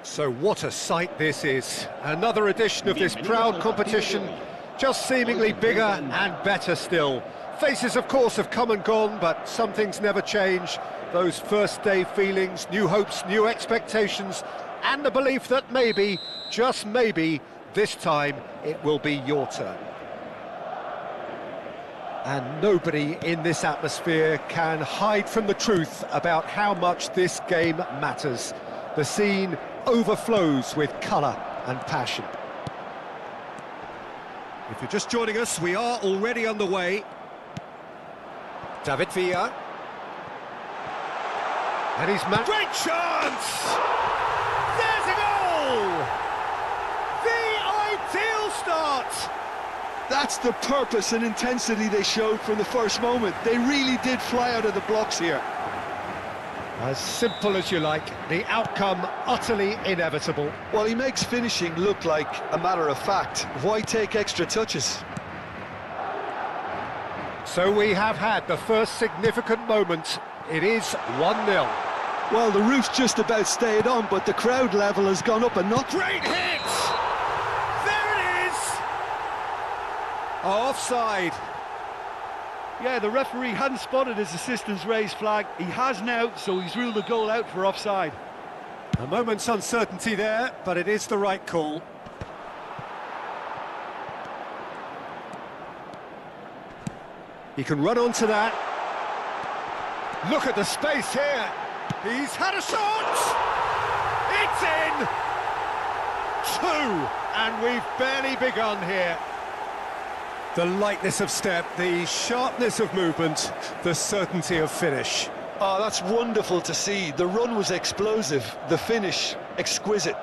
So what a sight this is. Another edition of this proud competition, just seemingly bigger and better still. Faces, of course, have come and gone, but some things never change. Those first day feelings, new hopes, new expectations, and the belief that maybe, just maybe, this time it will be your turn. And nobody in this atmosphere can hide from the truth about how much this game matters. The scene overflows with colour and passion. If you're just joining us, we are already underway. David Villa. And he's great chance! There's a goal! The ideal start! That's the purpose and intensity they showed from the first moment. They really did fly out of the blocks here. As simple as you like, the outcome utterly inevitable. Well, he makes finishing look like a matter of fact. Why take extra touches? So we have had the first significant moment. It is 1-0. Well, the roof's just about stayed on, but the crowd level has gone up a notch. Great hit! There it is! Offside. Yeah, the referee hadn't spotted his assistant's raised flag. He has now, so he's ruled the goal out for offside. A moment's uncertainty there, but it is the right call. He can run onto that. Look at the space here. He's had a shot! It's in! 2, and we've barely begun here. The lightness of step, the sharpness of movement, the certainty of finish. Oh, that's wonderful to see. The run was explosive, the finish exquisite.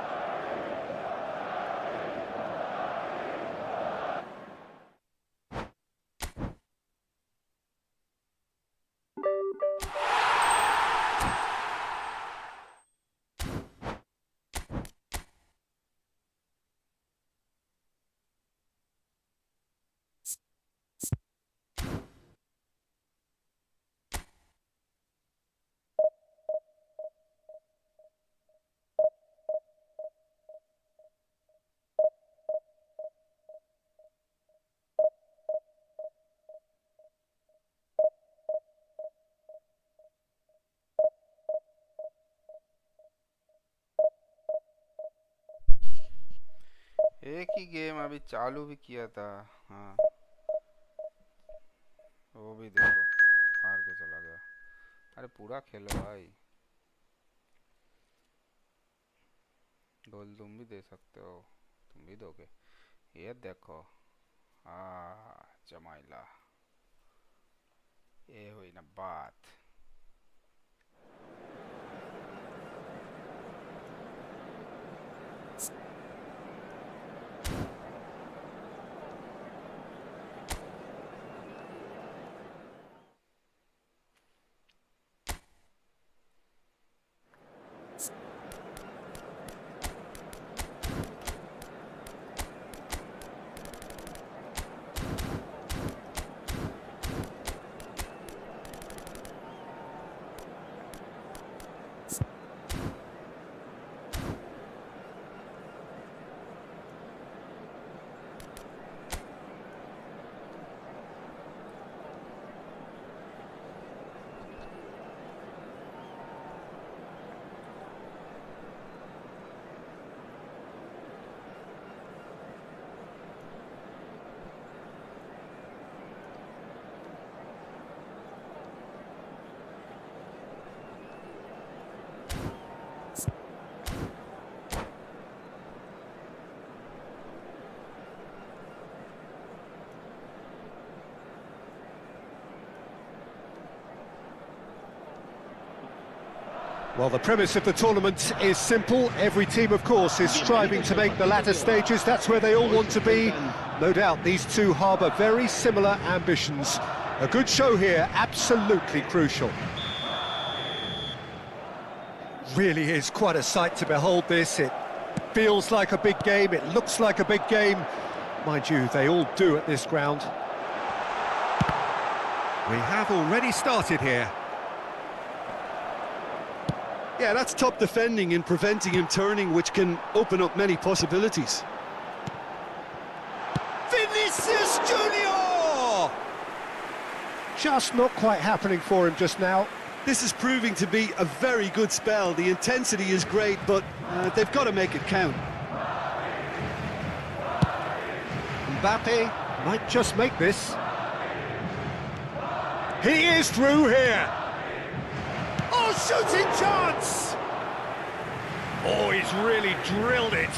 एक ही game अभी चालू भी किया था। हाँ, वो भी देखो हार के चला गया। अरे पूरा खेलो भाई, गोल तुम भी दे सकते हो, तुम भी दोगे। ये देखो, जमाइला, ये हुई ना बात। Well, the premise of the tournament is simple. Every team, of course, is striving to make the latter stages. That's where they all want to be. No doubt these two harbour very similar ambitions. A good show here, absolutely crucial. Really is quite a sight to behold this. It feels like a big game, it looks like a big game. Mind you, they all do at this ground. We have already started here. Yeah, that's top defending in preventing him turning, which can open up many possibilities. Vinicius Junior! Just not quite happening for him just now. This is proving to be a very good spell. The intensity is great, but they've got to make it count. Mbappe might just make this. He is through here. Oh, shooting chance! Oh, he's really drilled it.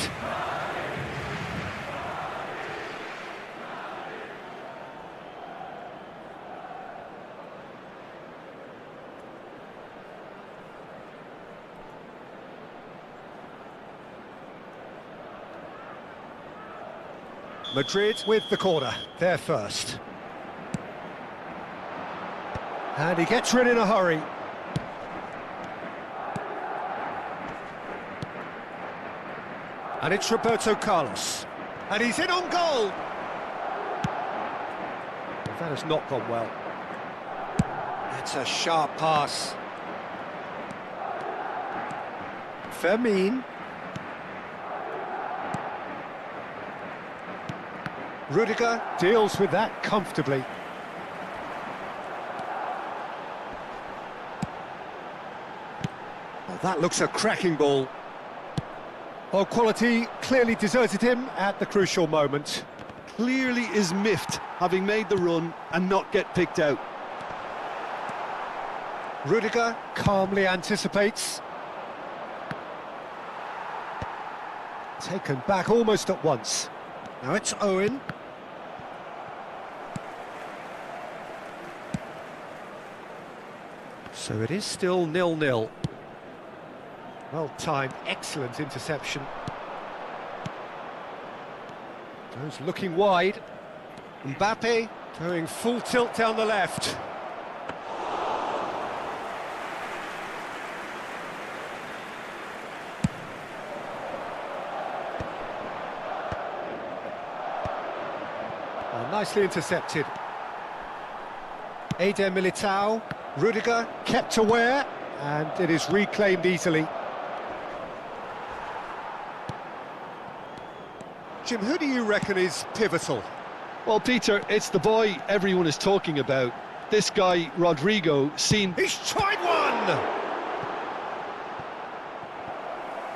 Madrid with the corner, they're first. And he gets rid in a hurry. And it's Roberto Carlos. And he's in on goal. That has not gone well. That's a sharp pass. Fermin. Rudiger deals with that comfortably. Oh, that looks a cracking ball. Well, quality clearly deserted him at the crucial moment. Clearly is miffed, having made the run and not get picked out. Rudiger calmly anticipates. Taken back almost at once. Now it's Owen. So it is still 0-0. Well timed, excellent interception. Goes looking wide. Mbappe going full tilt down the left. Oh, nicely intercepted. Eder Militao. Rudiger kept aware, and it is reclaimed easily. Jim, who do you reckon is pivotal? Well, Peter, it's the boy everyone is talking about. This guy, Rodrigo, seen... He's tried one!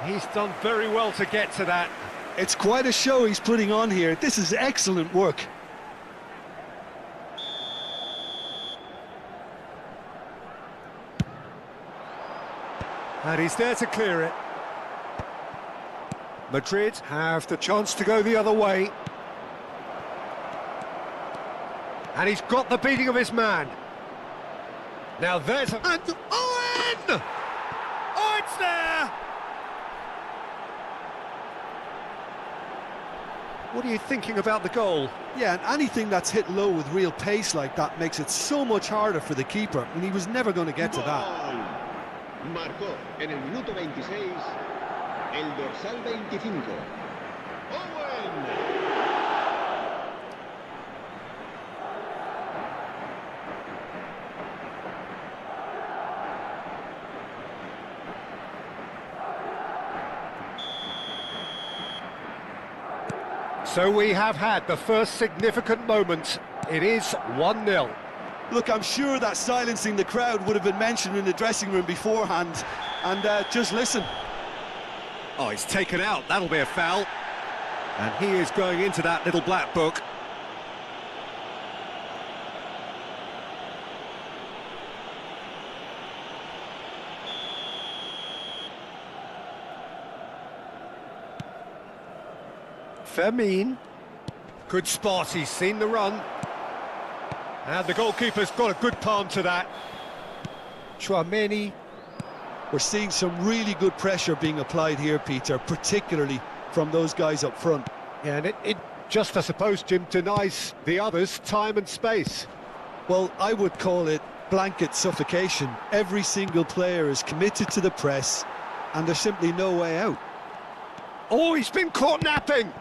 He's done very well to get to that. It's quite a show he's putting on here. This is excellent work. And he's there to clear it. Madrid have the chance to go the other way. And he's got the beating of his man. Now there's a... And Owen! Oh, it's there! What are you thinking about the goal? Yeah, and anything that's hit low with real pace like that makes it so much harder for the keeper, and he was never going to get to that. Marcó en el minuto 26 el dorsal 25. Owen. So we have had the first significant moment. It is 1-0. Look, I'm sure that silencing the crowd would have been mentioned in the dressing room beforehand. And just listen. Oh, he's taken out. That'll be a foul. And he is going into that little black book. Fermin. Good spot, he's seen the run. And the goalkeeper's got a good palm to that. Tchouaméni. We're seeing some really good pressure being applied here, Peter, particularly from those guys up front. Yeah, and it just, I suppose, Jim, denies the others time and space. Well, I would call it blanket suffocation. Every single player is committed to the press, and there's simply no way out. Oh, he's been caught napping!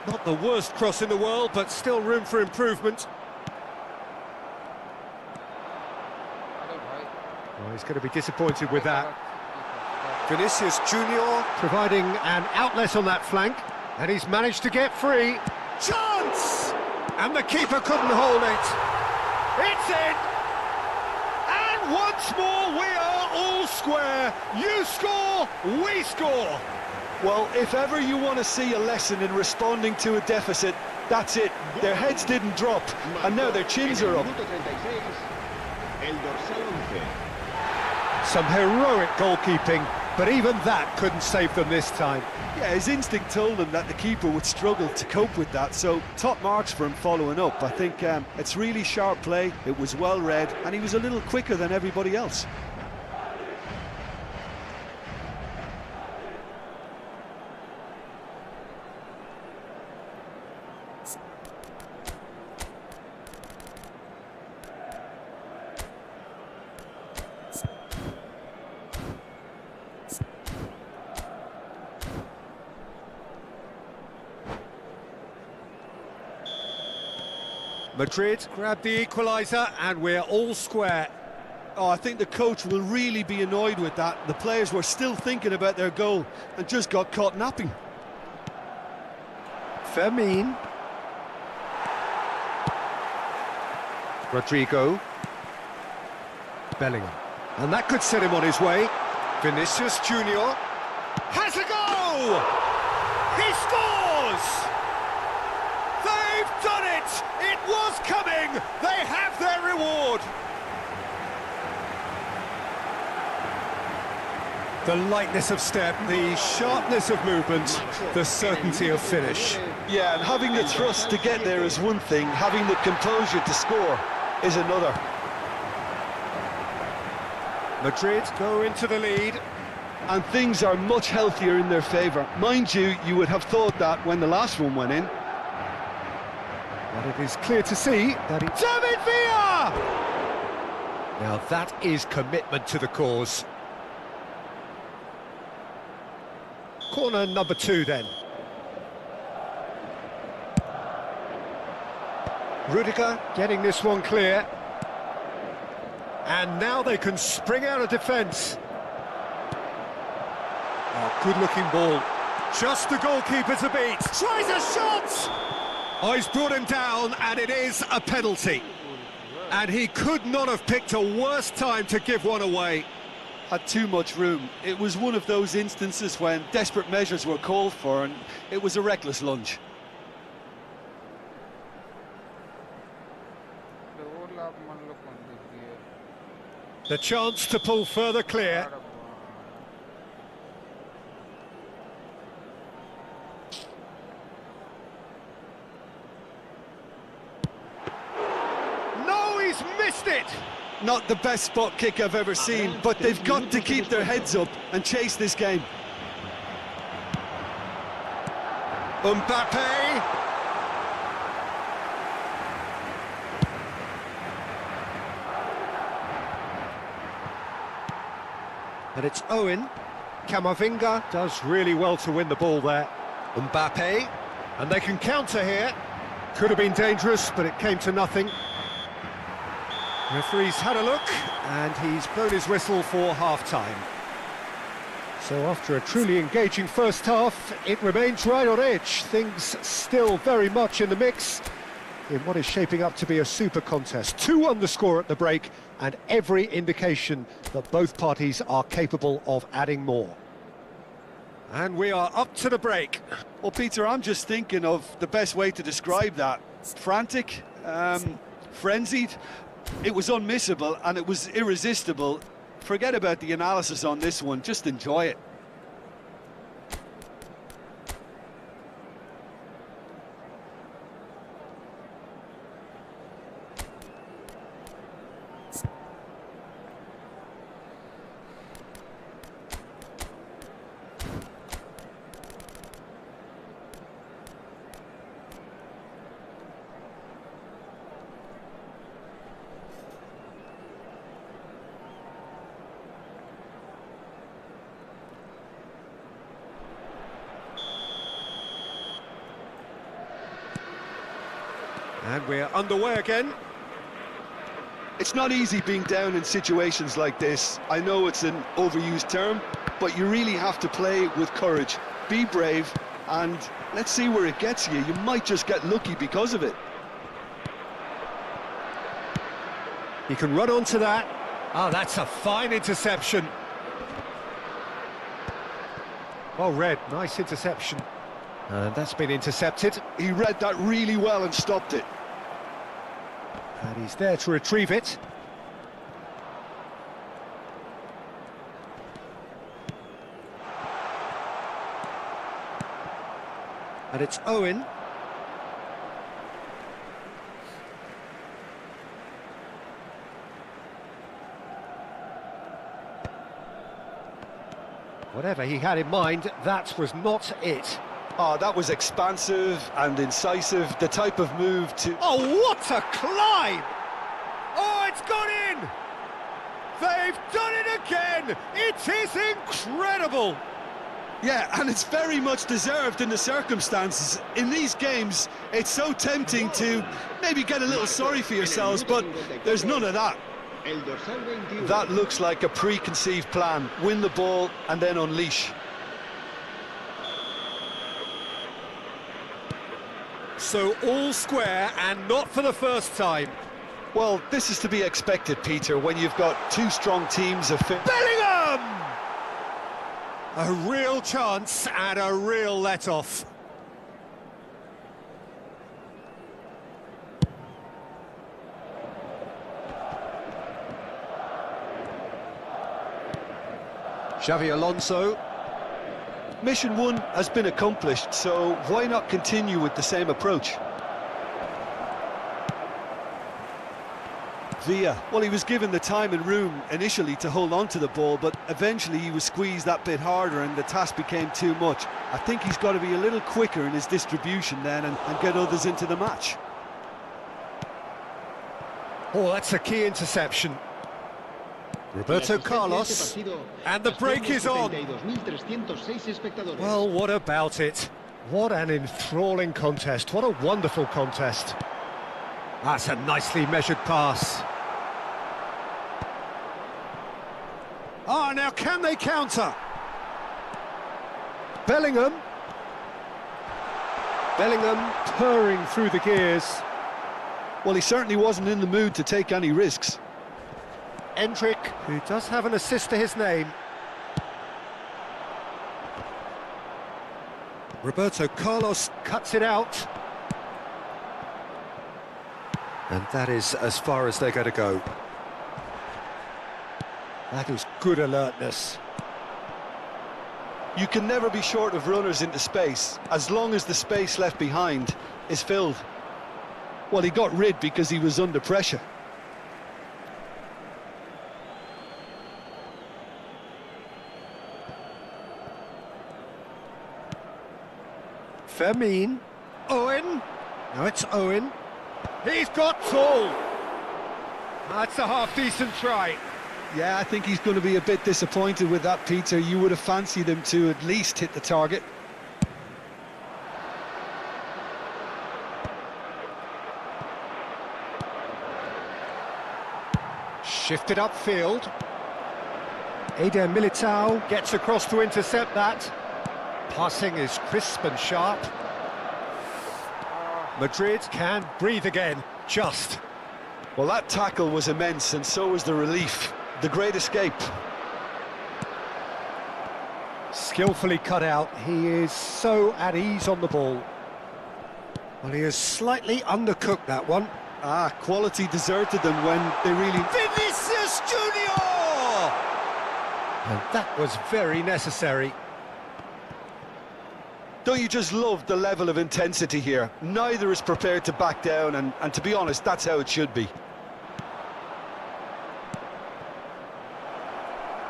Not the worst cross in the world, but still room for improvement. Oh, he's going to be disappointed with that. Vinicius Junior providing an outlet on that flank, and he's managed to get free. Chance! And the keeper couldn't hold it. It's in! And once more we are all square. You score, we score. Well, if ever you want to see a lesson in responding to a deficit, that's it. Their heads didn't drop, and now their chins are up. Minuto 36, el dorsal 11. Some heroic goalkeeping, but even that couldn't save them this time. Yeah, his instinct told him that the keeper would struggle to cope with that, so top marks for him following up. I think it's really sharp play, it was well read, and he was a little quicker than everybody else. Madrid grabbed the equaliser, and we're all square. Oh, I think the coach will really be annoyed with that. The players were still thinking about their goal and just got caught napping. Fermin. Rodrigo. Bellingham. And that could set him on his way. Vinicius Junior has a goal! He scores! They've done it! It was coming! They have their reward! The lightness of step, the sharpness of movement, the certainty of finish. Yeah, and having the thrust to get there is one thing, having the composure to score is another. Madrid go into the lead. And things are much healthier in their favour. Mind you, you would have thought that when the last one went in. But it is clear to see that it's David Villa! Now that is commitment to the cause. Corner number 2 then. Rudiger getting this one clear. And now they can spring out of defence. Oh, good-looking ball. Just the goalkeeper to beat. Tries a shot! Oh, he's brought him down, and it is a penalty. And he could not have picked a worse time to give one away. Had too much room. It was one of those instances when desperate measures were called for, and it was a reckless lunge. The chance to pull further clear. No, he's missed it! Not the best spot kick I've ever seen, but they've got to keep their heads up and chase this game. Mbappe! And it's Owen. Camavinga does really well to win the ball there. Mbappe, and they can counter here. Could have been dangerous, but it came to nothing. Referee's had a look, and he's blown his whistle for half-time. So after a truly engaging first half, it remains right on edge. Things still very much in the mix in what is shaping up to be a super contest. 2-1 the score at the break, and every indication that both parties are capable of adding more. And we are up to the break. Well, Peter, I'm just thinking of the best way to describe that. Frantic, frenzied. It was unmissable and it was irresistible. Forget about the analysis on this one, just enjoy it. And we're underway again. It's not easy being down in situations like this. I know it's an overused term, but you really have to play with courage. Be brave, and let's see where it gets you. You might just get lucky because of it. He can run onto that. Oh, that's a fine interception. Well read, nice interception. And that's been intercepted. He read that really well and stopped it. And he's there to retrieve it. And it's Owen. Whatever he had in mind, that was not it. Oh, that was expansive and incisive, the type of move to... Oh, what a climb! Oh, it's gone in! They've done it again! It is incredible! Yeah, and it's very much deserved in the circumstances. In these games, it's so tempting to maybe get a little sorry for yourselves, but there's none of that. That looks like a preconceived plan. Win the ball and then unleash. So all square, and not for the first time. Well, this is to be expected, Peter, when you've got two strong teams of... Bellingham! A real chance and a real let-off. Xavi Alonso. Mission 1 has been accomplished, so why not continue with the same approach? Villa, well, he was given the time and room initially to hold on to the ball, but eventually he was squeezed that bit harder and the task became too much. I think he's got to be a little quicker in his distribution then and get others into the match. Oh, that's a key interception. Roberto Carlos, and the break is on. Well, what about it? What an enthralling contest, what a wonderful contest. That's a nicely measured pass. Ah, now can they counter? Bellingham. Bellingham purring through the gears. Well, he certainly wasn't in the mood to take any risks. Endrick, who does have an assist to his name. Roberto Carlos cuts it out. And that is as far as they're going to go. That is good alertness. You can never be short of runners into space, as long as the space left behind is filled. Well, he got rid because he was under pressure. Fermin. Owen. Now it's Owen. He's got tall. That's a half-decent try. Yeah, I think he's going to be a bit disappointed with that, Peter. You would have fancied him to at least hit the target. Shifted upfield. Eder Militao gets across to intercept that. Passing is crisp and sharp. Madrid can breathe again, just. Well, that tackle was immense, and so was the relief. The great escape. Skillfully cut out. He is so at ease on the ball. Well, he has slightly undercooked that one. Ah, quality deserted them when they really... Vinicius Junior! And that was very necessary. Don't you just love the level of intensity here? Neither is prepared to back down, and to be honest, that's how it should be.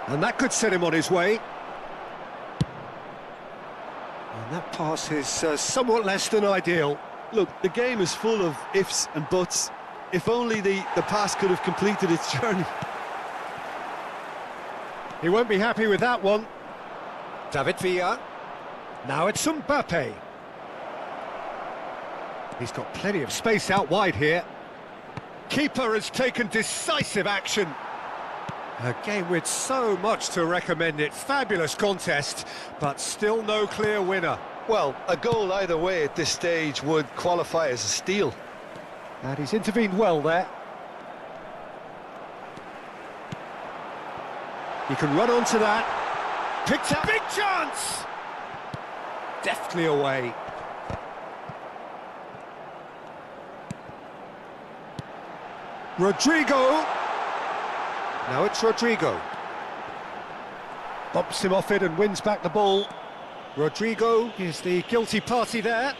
And that could set him on his way. And that pass is somewhat less than ideal. Look, the game is full of ifs and buts. If only the pass could have completed its journey. He won't be happy with that one. David Villa. Now it's Mbappe. He's got plenty of space out wide here. Keeper has taken decisive action. A game with so much to recommend it. Fabulous contest, but still no clear winner. Well, a goal either way at this stage would qualify as a steal. And he's intervened well there. He can run onto that. Picked up. Big chance! Deftly away. Rodrigo. Now it's Rodrigo. Bumps him off it and wins back the ball. Rodrigo is the guilty party there.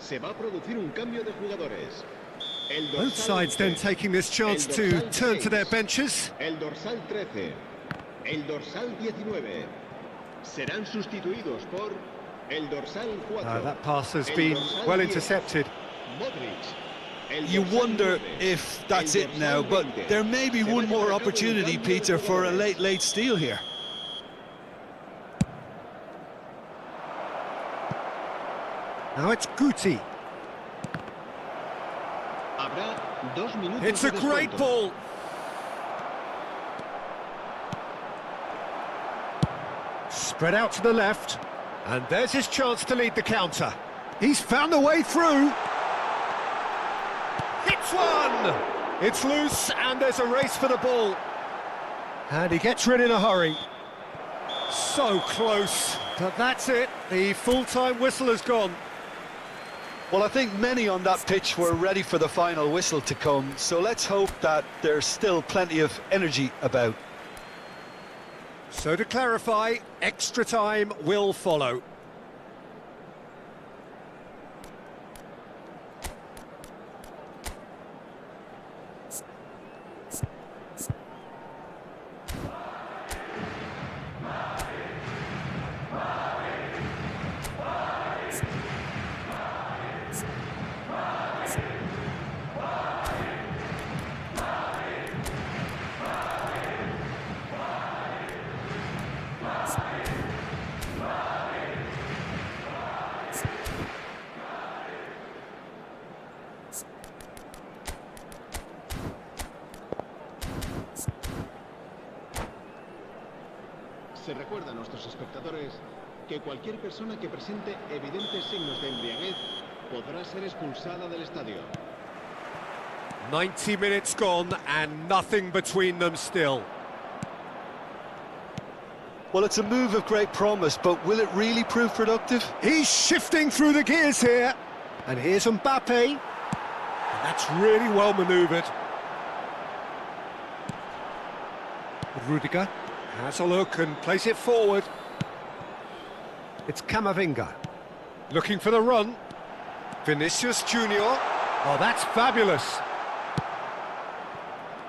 Se va a producir un cambio de jugadores. El dorsal Both sides 11, then taking this chance el to dorsal turn to their 6, benches. El dorsal 13, el dorsal 19 serán sustituidos por el dorsal 4. That pass has el been dorsal well 10, intercepted. Modric. El You dorsal wonder 9, if that's el it now, dorsal but 20. there may be Se va one a more llevar a cabo un opportunity, cambio de Peter, for a jugadores. late steal here. Now it's Guti. Habrá 2 minutos It's de a great descuento. ball. Spread out to the left. And there's his chance to lead the counter. He's found the way through. Hits one! It's loose and there's a race for the ball. And he gets rid in a hurry. So close. But that's it. The full-time whistle has gone. Well, I think many on that pitch were ready for the final whistle to come, so let's hope that there's still plenty of energy about. So to clarify, extra time will follow. Se recuerda a nuestros espectadores que cualquier persona que presente evidentes signos de embriaguez podrá ser expulsada del estadio. 90 minutes gone and nothing between them still. Well, it's a move of great promise, but will it really prove productive? He's shifting through the gears here. And here's Mbappe. And that's really well manoeuvred. Rudiger has a look and plays it forward. It's Camavinga. Looking for the run. Vinicius Junior. Oh, that's fabulous.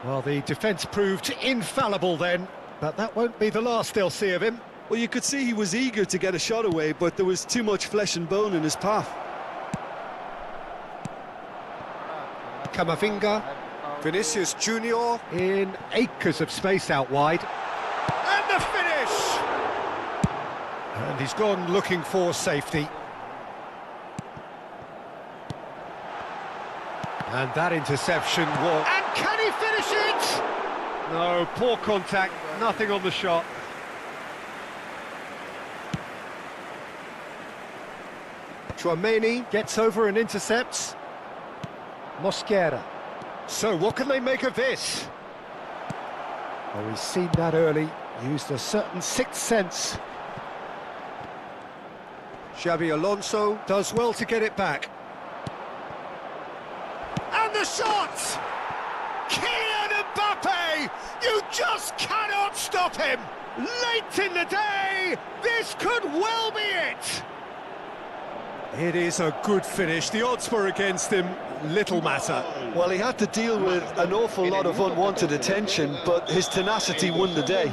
Well, the defence proved infallible then, but that won't be the last they'll see of him. Well, you could see he was eager to get a shot away, but there was too much flesh and bone in his path. Camavinga, Vinicius Junior in acres of space out wide. And the finish! And he's gone looking for safety. And that interception was... And can he finish it? No, poor contact, nothing on the shot. Tchouaméni gets over and intercepts. Mosquera. So what can they make of this? Oh, he's seen that early, used a certain sixth sense. Xabi Alonso does well to get it back. And the shot! Kylian Mbappe! You just cannot stop him! Late in the day, this could well be it! It is a good finish. The odds were against him, little matter. Well, he had to deal with an awful lot of unwanted attention, but his tenacity won the day.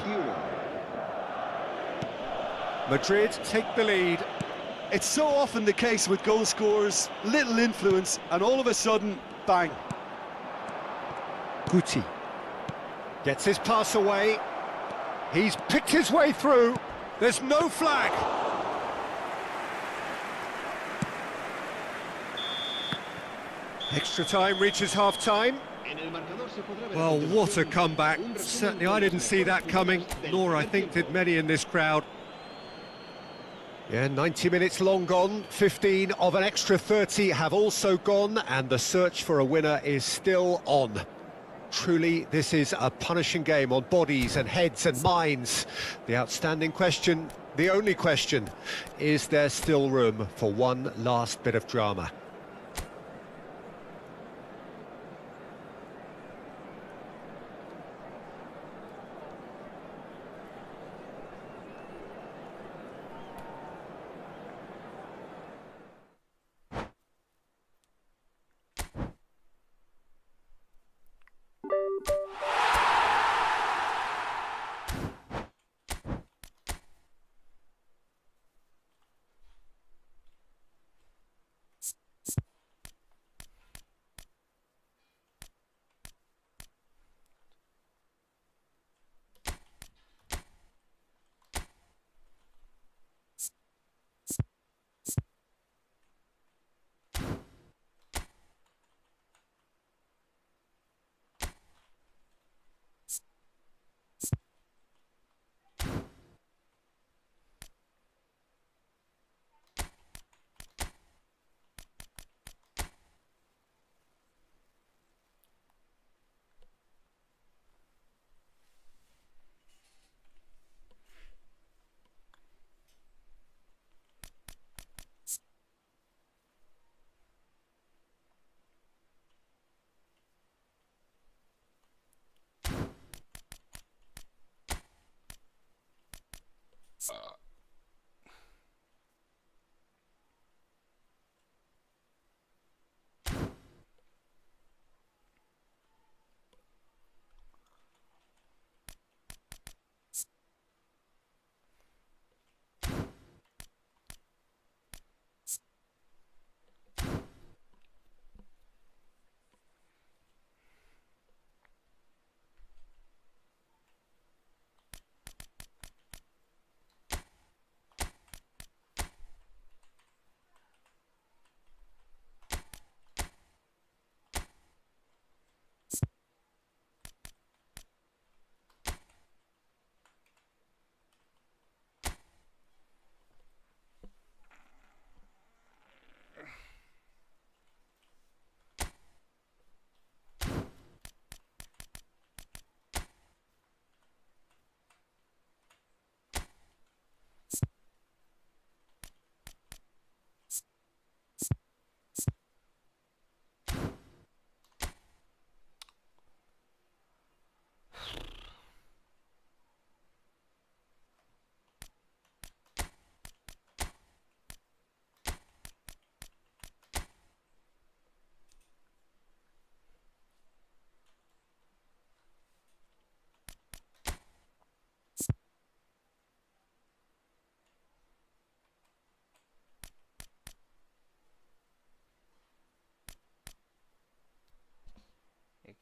Madrid take the lead. It's so often the case with goal scorers, little influence, and all of a sudden, bang. Guti gets his pass away. He's picked his way through. There's no flag. Extra time reaches half-time. Well, what a comeback. Certainly I didn't see that coming, nor I think did many in this crowd. Yeah, 90 minutes long gone, 15 of an extra 30 have also gone, and the search for a winner is still on. Truly, this is a punishing game on bodies and heads and minds. The outstanding question, the only question, is there still room for one last bit of drama?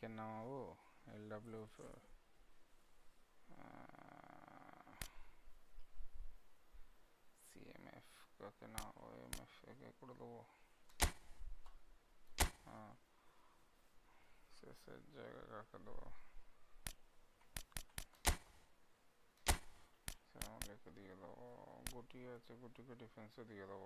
क्या नाम है वो LW CMF का क्या नाम है MF क्या कर दो वो हाँ से जगह का कर दो लेके दिए दो गुटी আছে गुटी के डिफेंस दिए दो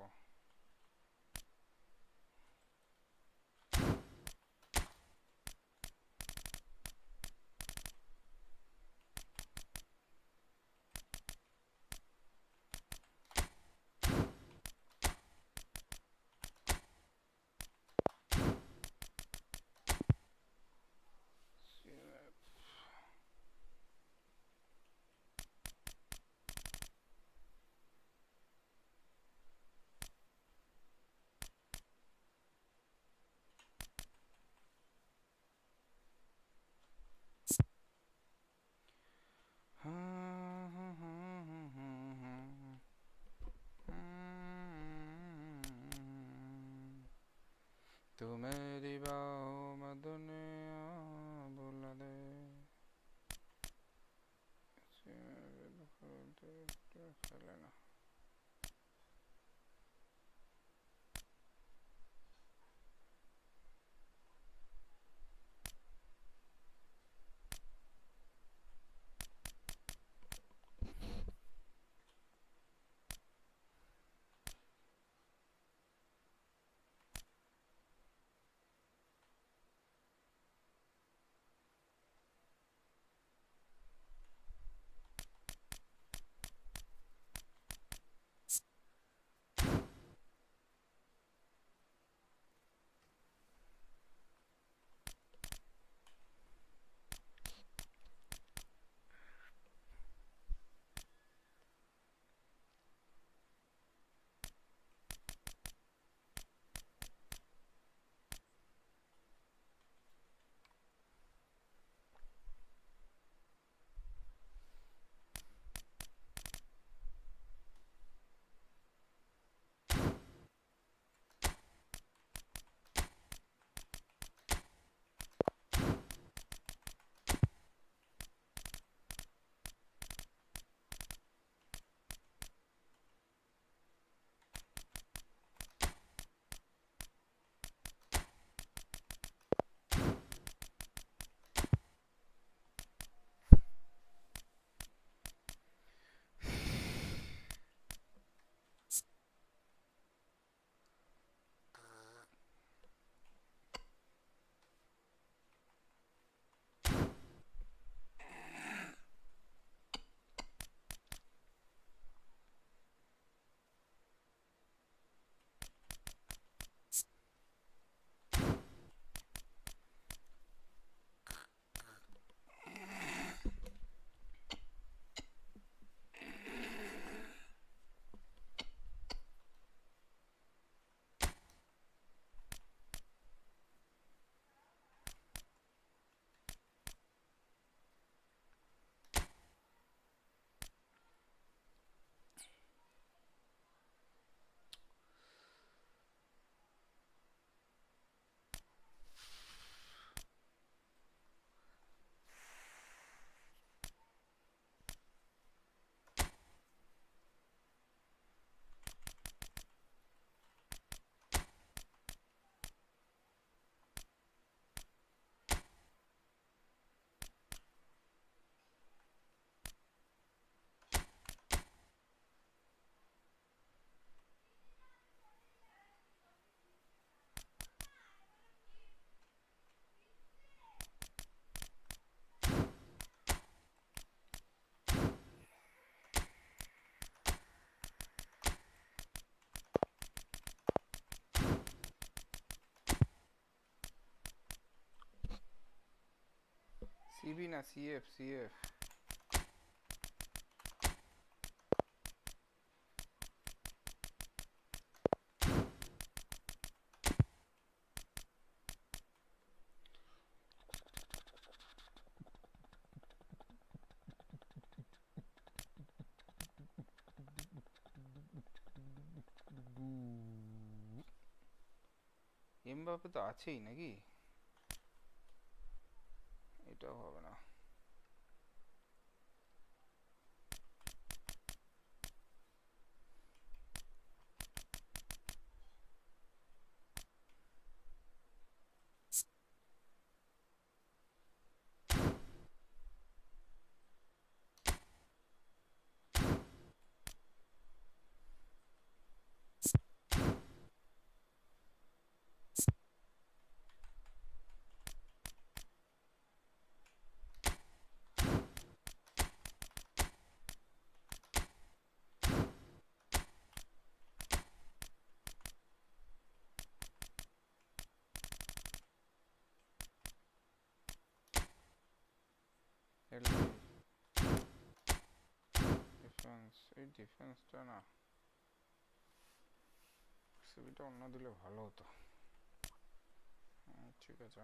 तू मेरी बाहों में दुनिया भुला दे लेना CB ना CF এমবাপে তো আছেই নাকি এটাও হবে না। ডিফেন্স, এই ডিফেন্সটা না, সিবিটা অন্য দিলে ভালো হতো। ঠিক আছে,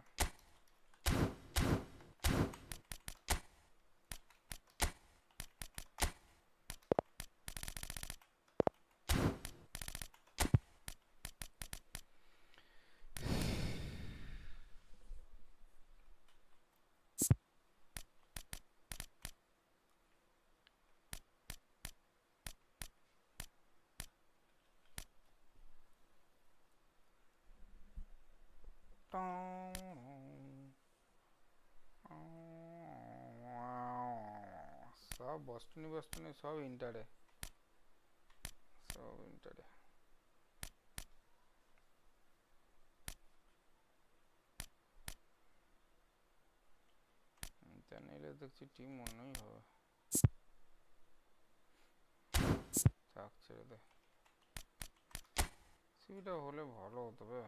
সব বস্টনি সব ইন্টারে, সব ইন্টারে। ইন্টার নিলে দেখছি টিম অন্যই হবে। থাক, ছেড়ে দে, সিবিটা হলে ভালো হতো বে।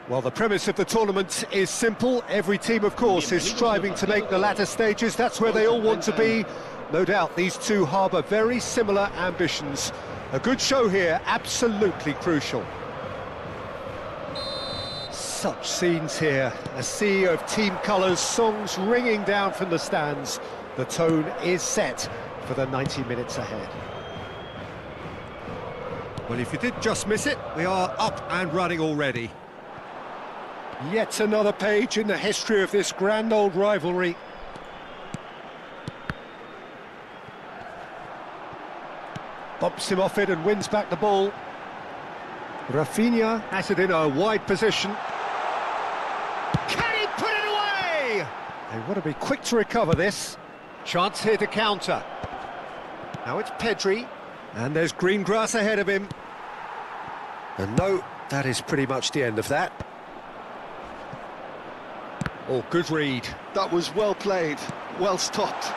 Well, the premise of the tournament is simple. Every team, of course, is striving to make the latter stages. That's where they all want to be. No doubt these two harbour very similar ambitions. A good show here, absolutely crucial. Such scenes here. A sea of team colours, songs ringing down from the stands. The tone is set for the 90 minutes ahead. Well, if you did just miss it, we are up and running already. Yet another page in the history of this grand old rivalry. Bumps him off it and wins back the ball. Rafinha has it in a wide position. Can he put it away? They want to be quick to recover this. Chance here to counter. Now it's Pedri, and there's green grass ahead of him. And no, that is pretty much the end of that. Oh, good read. That was well played, well stopped.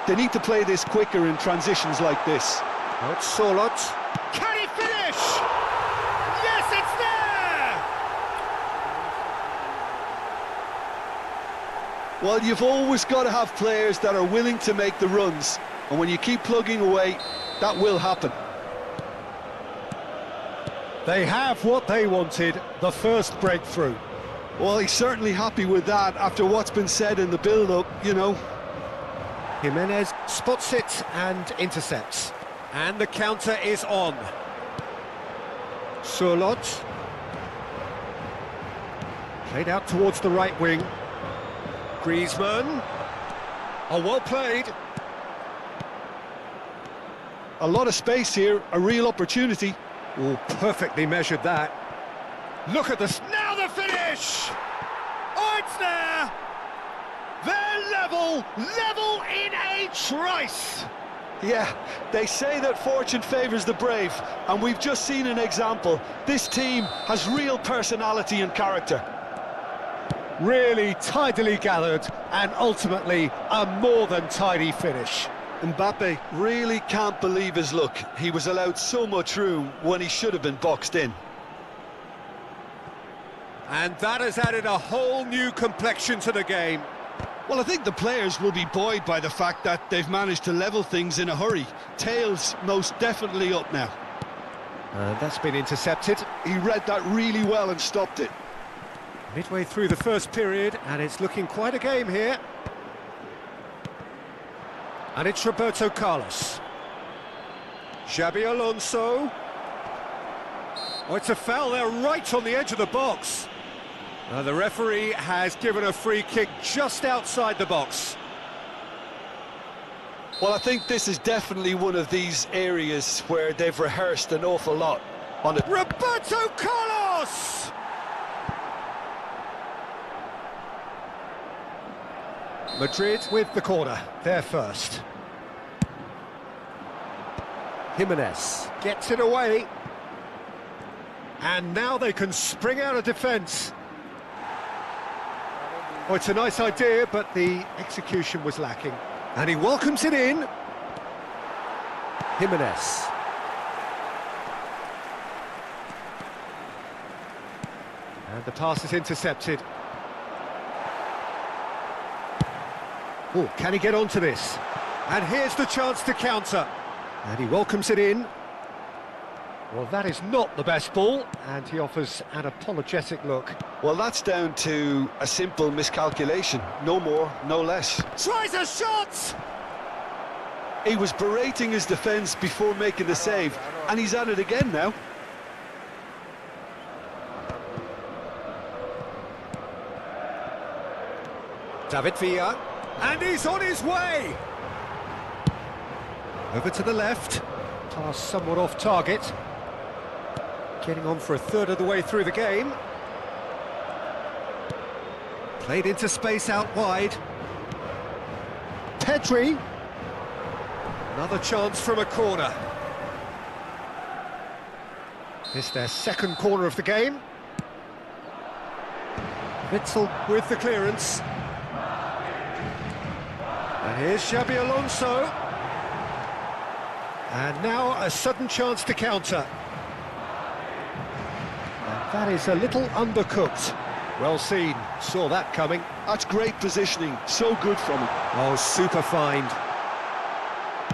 They need to play this quicker in transitions like this. Now it's Sorloth. Can he finish? Yes, it's there! Well, you've always got to have players that are willing to make the runs, and when you keep plugging away, that will happen. They have what they wanted, the first breakthrough. Well, he's certainly happy with that after what's been said in the build-up, you know. Jimenez spots it and intercepts. And the counter is on. Sorloth. Played out towards the right wing. Griezmann. Oh, well played. A lot of space here, a real opportunity. Oh, perfectly measured that. Look at this. Now the finish! Oh, it's there! They're level in a trice! Yeah, they say that fortune favours the brave, and we've just seen an example. This team has real personality and character. Really tidily gathered, and ultimately a more than tidy finish. Mbappe really can't believe his luck. He was allowed so much room when he should have been boxed in. And that has added a whole new complexion to the game. Well, I think the players will be buoyed by the fact that they've managed to level things in a hurry. Tails most definitely up now. That's been intercepted. He read that really well and stopped it. Midway through the first period, and it's looking quite a game here. And it's Roberto Carlos. Xabi Alonso. Oh, it's a foul there right on the edge of the box. The referee has given a free kick just outside the box. Well, I think this is definitely one of these areas where they've rehearsed an awful lot on it. Roberto Carlos! Madrid with the corner, there first. Jimenez gets it away. And now they can spring out of defence. Oh, it's a nice idea, but the execution was lacking. And he welcomes it in. Jimenez. And the pass is intercepted. Oh, can he get onto this? And here's the chance to counter. And he welcomes it in. Well, that is not the best ball, and he offers an apologetic look. Well, that's down to a simple miscalculation. No more, no less. Tries a shot! He was berating his defence before making the save, and he's at it again now. David Villa, and he's on his way! Over to the left, pass somewhat off target. Getting on for a third of the way through the game. Played into space out wide. Pedri. Another chance from a corner. It's their second corner of the game. Witsel with the clearance. And here's Xabi Alonso. And now a sudden chance to counter. And That is a little undercooked. Well seen, saw that coming. That's great positioning, so good from him. Oh, super find.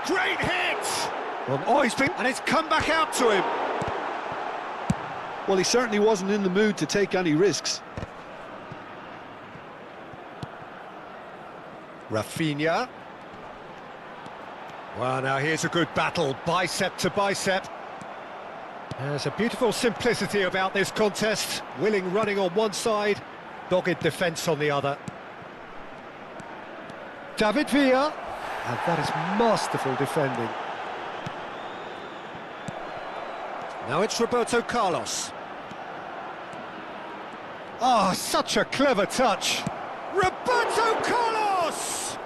Great hit! Well, oh, and it's come back out to him. Well, he certainly wasn't in the mood to take any risks. Rafinha. Well, now here's a good battle, bicep to bicep. There's a beautiful simplicity about this contest. Willing running on one side, dogged defence on the other. David Villa, and that is masterful defending. Now it's Roberto Carlos. Oh, such a clever touch. Roberto Carlos!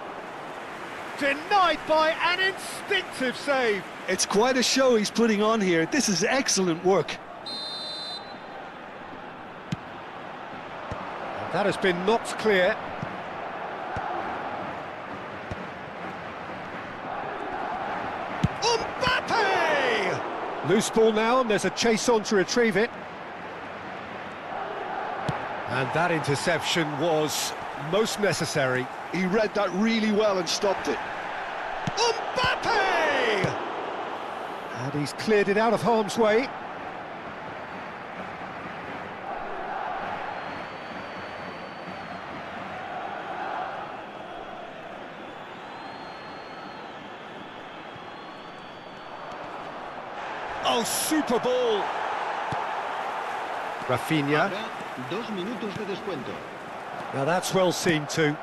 Denied by an instinctive save. It's quite a show he's putting on here. This is excellent work. And that has been knocked clear. Mbappe! Loose ball now, and there's a chase on to retrieve it. And that interception was most necessary. He read that really well and stopped it. Mbappe! And he's cleared it out of harm's way. Oh, super ball! Rafinha. Habrá 2 minutos de descuento. Now that's well seen too.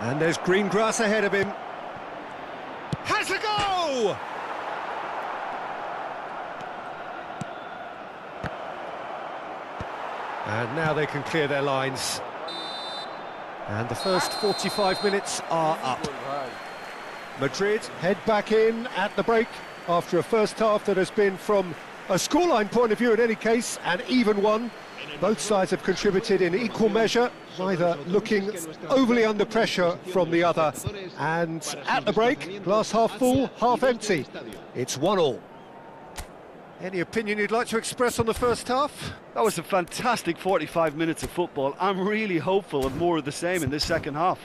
And there's green grass ahead of him. Has a go! And now they can clear their lines. And the first 45 minutes are up. Madrid head back in at the break after a first half that has been, from a scoreline point of view in any case, an even one. Both sides have contributed in equal measure, neither looking overly under pressure from the other. And at the break, glass half full, half empty. It's 1-1. Any opinion you'd like to express on the first half? That was a fantastic 45 minutes of football. I'm really hopeful of more of the same in this second half.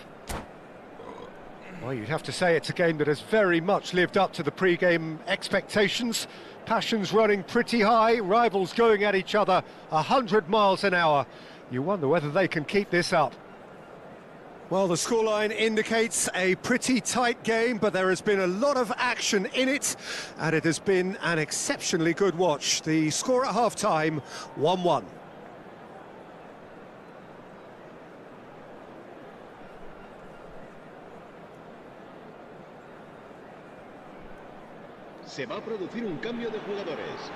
Well, you'd have to say it's a game that has very much lived up to the pre-game expectations. Passions running pretty high, rivals going at each other 100 miles an hour. You wonder whether they can keep this up. Well, the scoreline indicates a pretty tight game, but there has been a lot of action in it, and it has been an exceptionally good watch. The score at half-time, 1-1. Se va a producir un cambio de jugadores.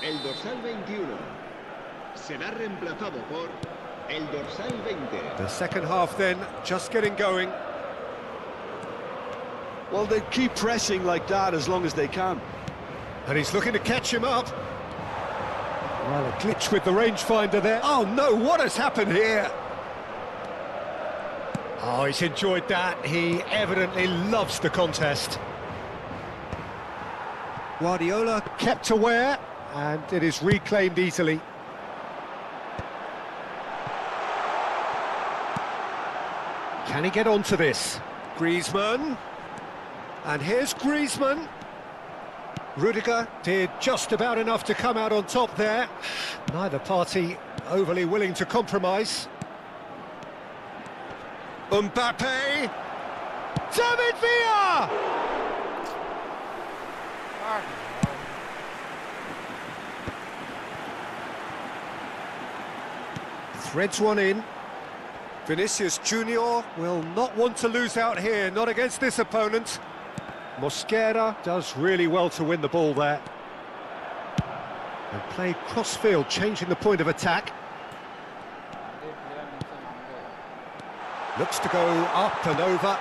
El dorsal 21 será reemplazado por el dorsal 20. The second half then, just getting going. Well, they keep pressing like that as long as they can. And he's looking to catch him up. Well, a glitch with the rangefinder there. Oh no, what has happened here? Oh, he's enjoyed that. He evidently loves the contest. Guardiola kept aware, and it is reclaimed easily. Can he get onto this? Griezmann. And here's Griezmann. Rudiger did just about enough to come out on top there. Neither party overly willing to compromise. Mbappe. David Villa! Threads one in. Vinicius Junior will not want to lose out here, not against this opponent. Mosquera does really well to win the ball there. And played cross-field, changing the point of attack. Looks to go up and over.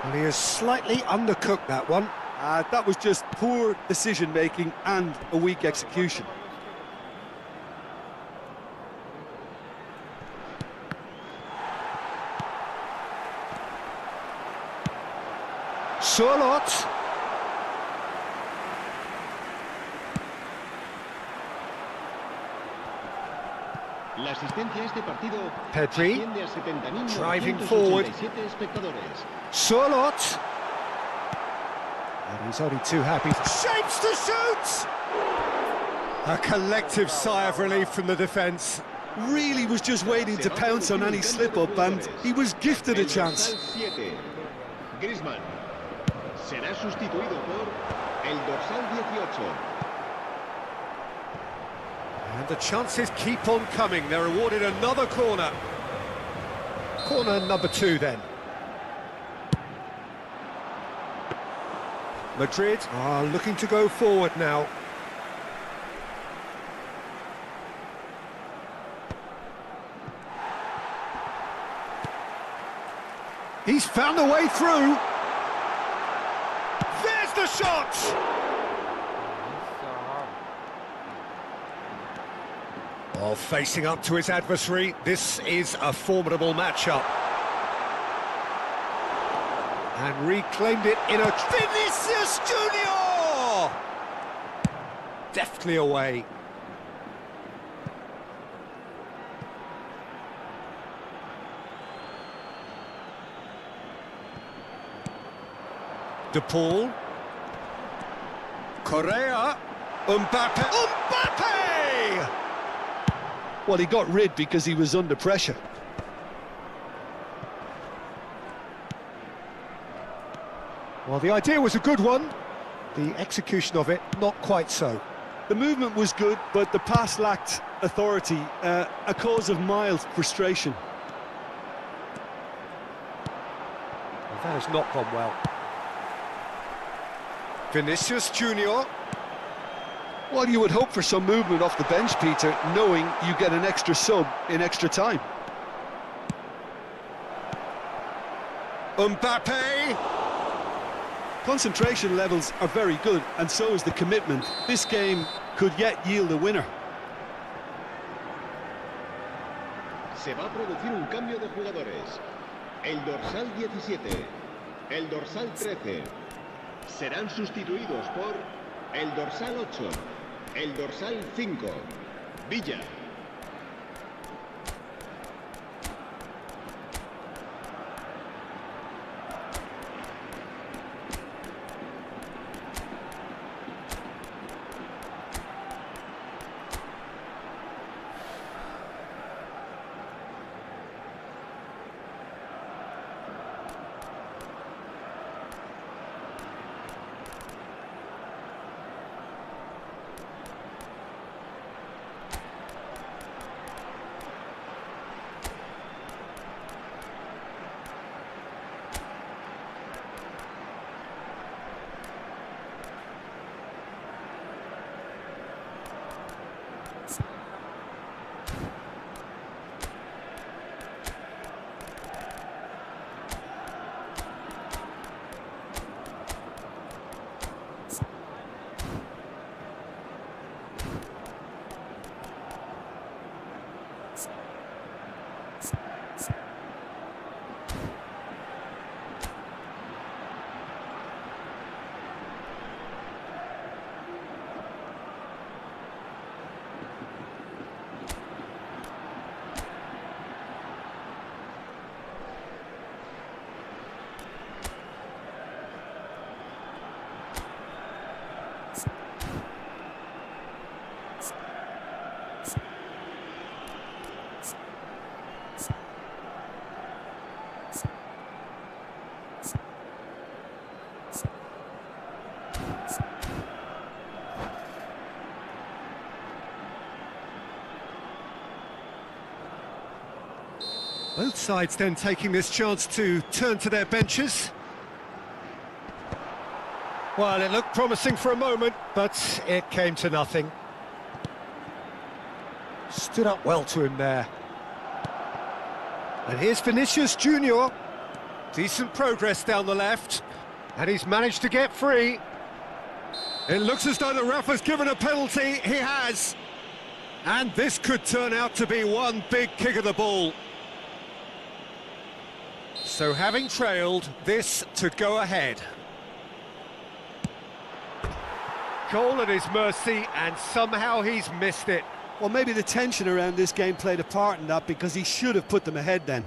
And he has slightly undercooked that one. That was just poor decision-making and a weak execution. Surlot. La asistencia a este partido Pedri, asciende a driving forward. 70.987 espectadores. Surlot. And he's only too happy. Shapes to shoot! A collective sigh of relief from the defence. Really was just waiting to pounce on any slip-up, and he was gifted a El chance. dorsal 7, Griezmann. Será sustituido por el dorsal 18. And the chances keep on coming. They're awarded another corner. Corner number 2 then. Madrid are looking to go forward now. He's found a way through. There's the shot! While facing up to his adversary, this is a formidable matchup. And reclaimed it in a... Vinicius Junior! Deftly away. De Paul. Correa. Mbappe. Mbappe! Well, he got rid because he was under pressure. Well, the idea was a good one. The execution of it, not quite so. The movement was good, but the pass lacked authority, a cause of mild frustration. Well, that has not gone well. Vinicius Junior. Well, you would hope for some movement off the bench, Peter, knowing you get an extra sub in extra time. Mbappe. Concentration levels are very good, and so is the commitment. This game could yet yield a winner. Se va a producir un cambio de jugadores. El dorsal 17, el dorsal 13. Serán sustituidos por el dorsal 8, el dorsal 5, Villa. Both sides then taking this chance to turn to their benches. Well, it looked promising for a moment, but it came to nothing. Stood up well to him there. And here's Vinicius Junior. Decent progress down the left. And he's managed to get free. It looks as though the ref has given a penalty. He has. And this could turn out to be one big kick of the ball. So having trailed, this to go ahead. Goal at his mercy, and somehow he's missed it. Well, maybe the tension around this game played a part in that, because he should have put them ahead then.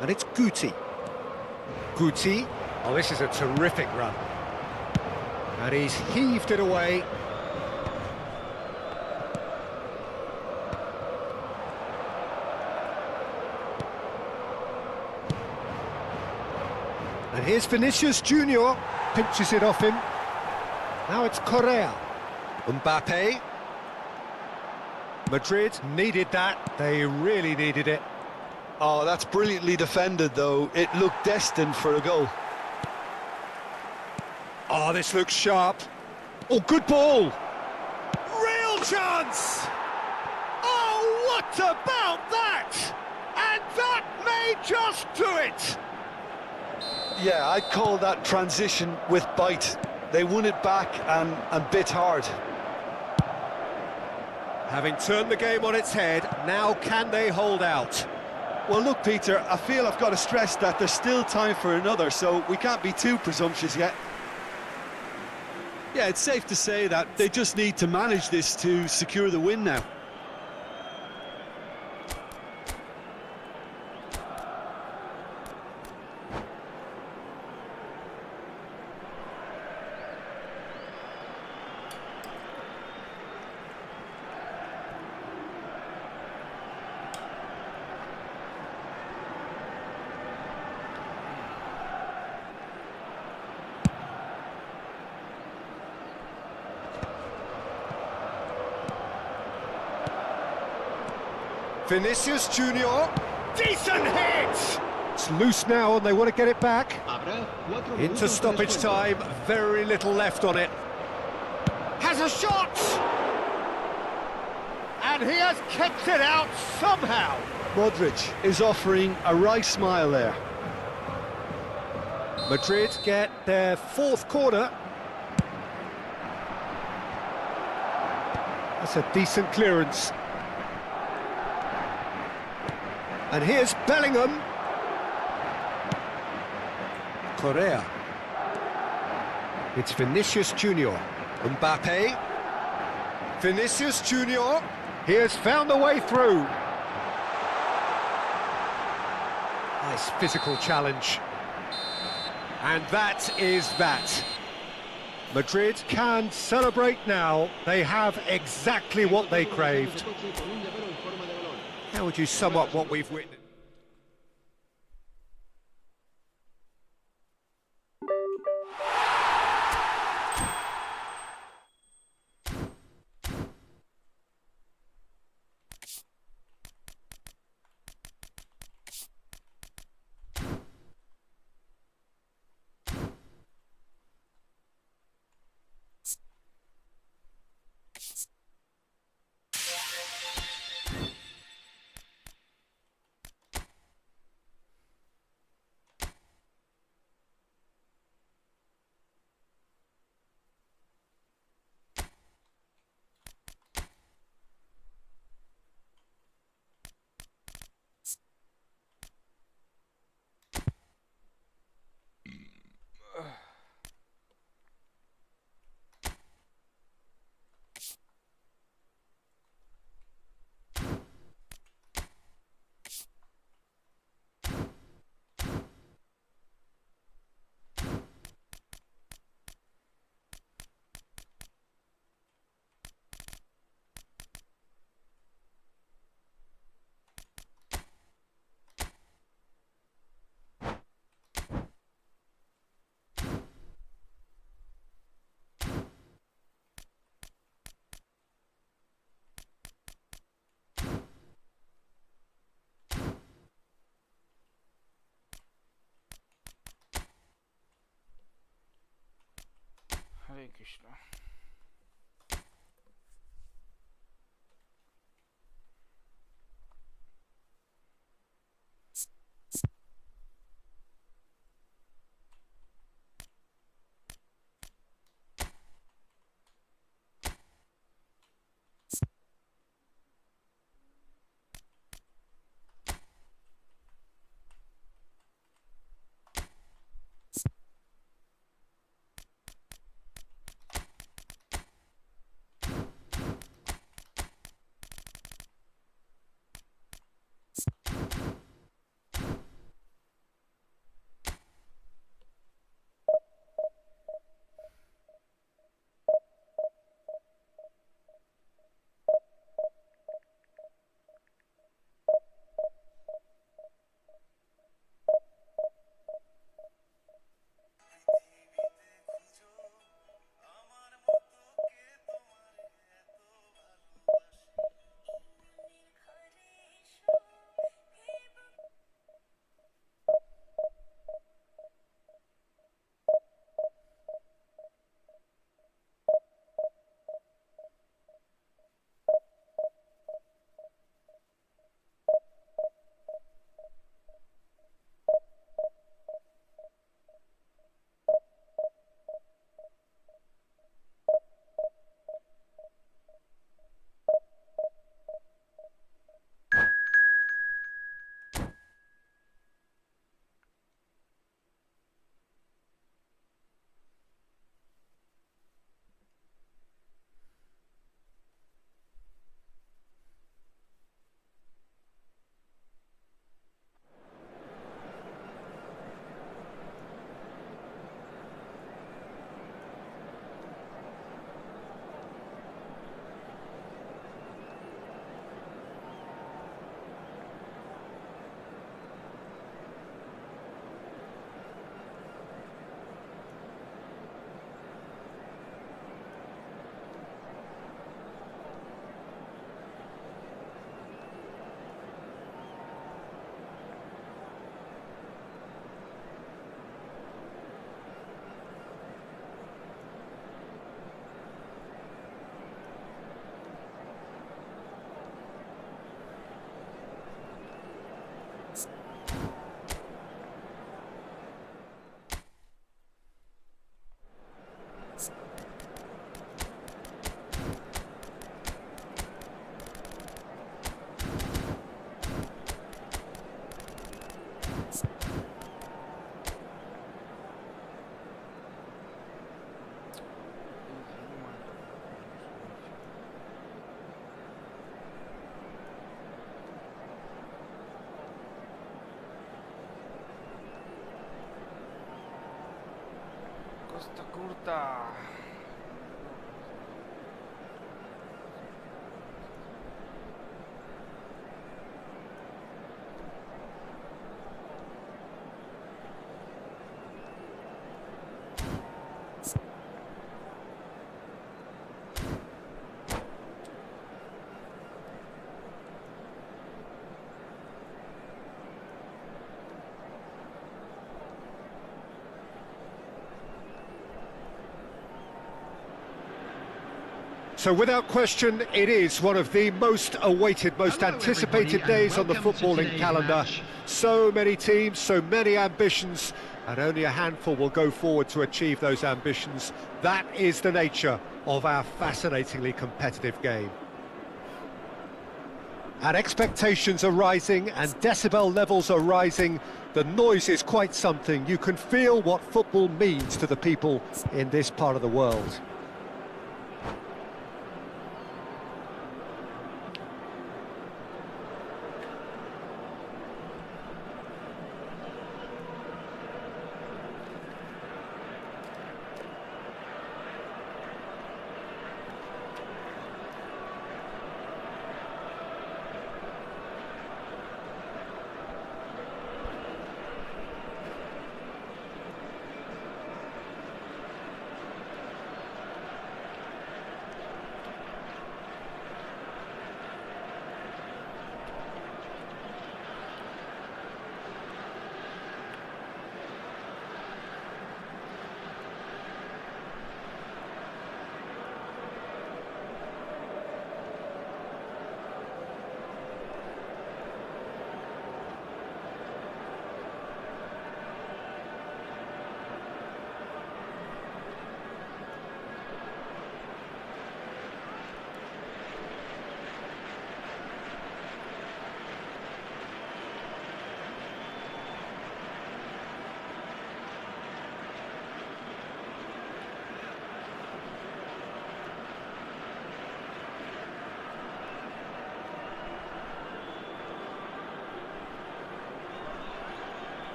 And it's Guti. Guti. Oh, this is a terrific run. And he's heaved it away. And here's Vinicius Junior, pinches it off him. Now it's Correa. Mbappe. Madrid needed that, they really needed it. Oh, that's brilliantly defended, though. It looked destined for a goal. Oh, this looks sharp. Oh, good ball. Real chance! Oh, what about that? And that may just do it. Yeah, I'd call that transition with bite. They won it back and bit hard. Having turned the game on its head, now can they hold out? Well, look, Peter, I feel I've got to stress that there's still time for another, so we can't be too presumptuous yet. Yeah, it's safe to say that they just need to manage this to secure the win now. Vinicius Junior, decent hit! It's loose now and they want to get it back. Into stoppage time, very little left on it. Has a shot! And he has kept it out somehow. Modric is offering a wry smile there. Madrid get their fourth corner. That's a decent clearance. And here's Bellingham. Correa. It's Vinicius Junior. Mbappe. Vinicius Junior. He has found a way through. Nice physical challenge. And that is that. Madrid can celebrate now. They have exactly what they craved. How would you sum up what we've witnessed? Hare Krishna. Costa Curta. So without question, it is one of the most awaited, most Hello, anticipated everybody, and days on the welcome to footballing today's calendar. match. So many teams, so many ambitions, and only a handful will go forward to achieve those ambitions. That is the nature of our fascinatingly competitive game. And expectations are rising and decibel levels are rising. The noise is quite something. You can feel what football means to the people in this part of the world.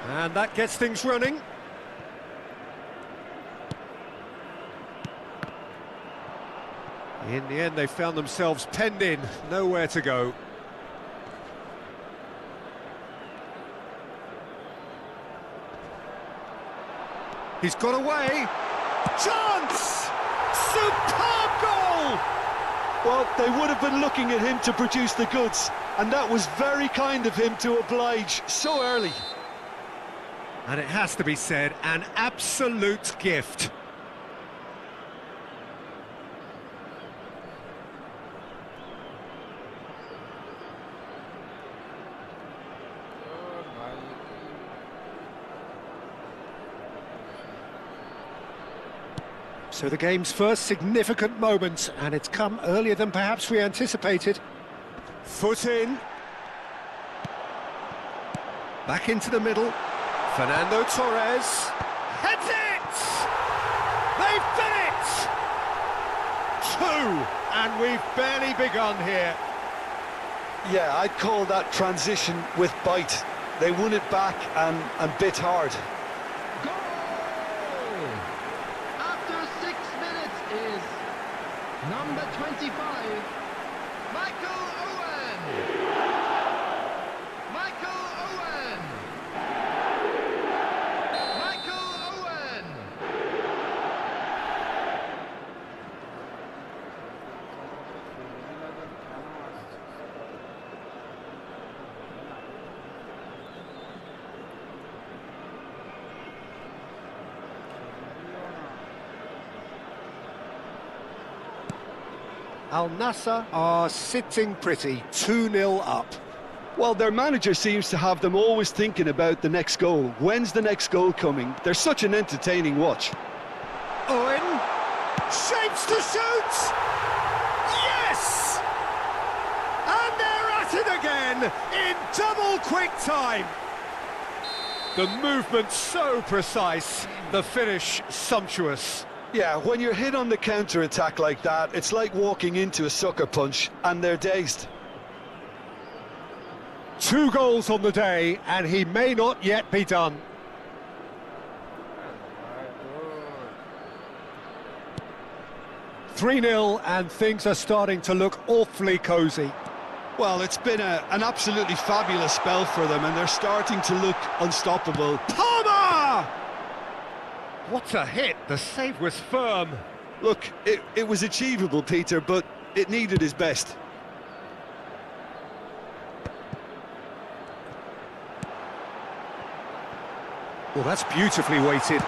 And that gets things running. In the end, they found themselves penned in, nowhere to go. He's got away. Chance! Superb goal! Well, they would have been looking at him to produce the goods, and that was very kind of him to oblige so early. And it has to be said, an absolute gift. So the game's first significant moment, and it's come earlier than perhaps we anticipated. Foot in. Back into the middle. Fernando Torres. Heads it! They've done it! 2, and we've barely begun here. Yeah, I'd call that transition with bite. They won it back and bit hard. Goal! After 6 minutes is number 25, Michael Owen! Michael Owen! Michael Owen! Al Nassr are sitting pretty, 2-0 up. Well, their manager seems to have them always thinking about the next goal. When's the next goal coming? They're such an entertaining watch. Owen shapes to shoot. Yes! And they're at it again in double quick time. The movement so precise, the finish sumptuous. Yeah, when you're hit on the counter-attack like that, it's like walking into a sucker punch, and they're dazed. 2 goals on the day, and he may not yet be done. Good. 3-0, and things are starting to look awfully cosy. Well, it's been an absolutely fabulous spell for them, and they're starting to look unstoppable. Palmer! What a hit, the save was firm. Look, it was achievable, Peter, but it needed his best. Well, that's beautifully weighted.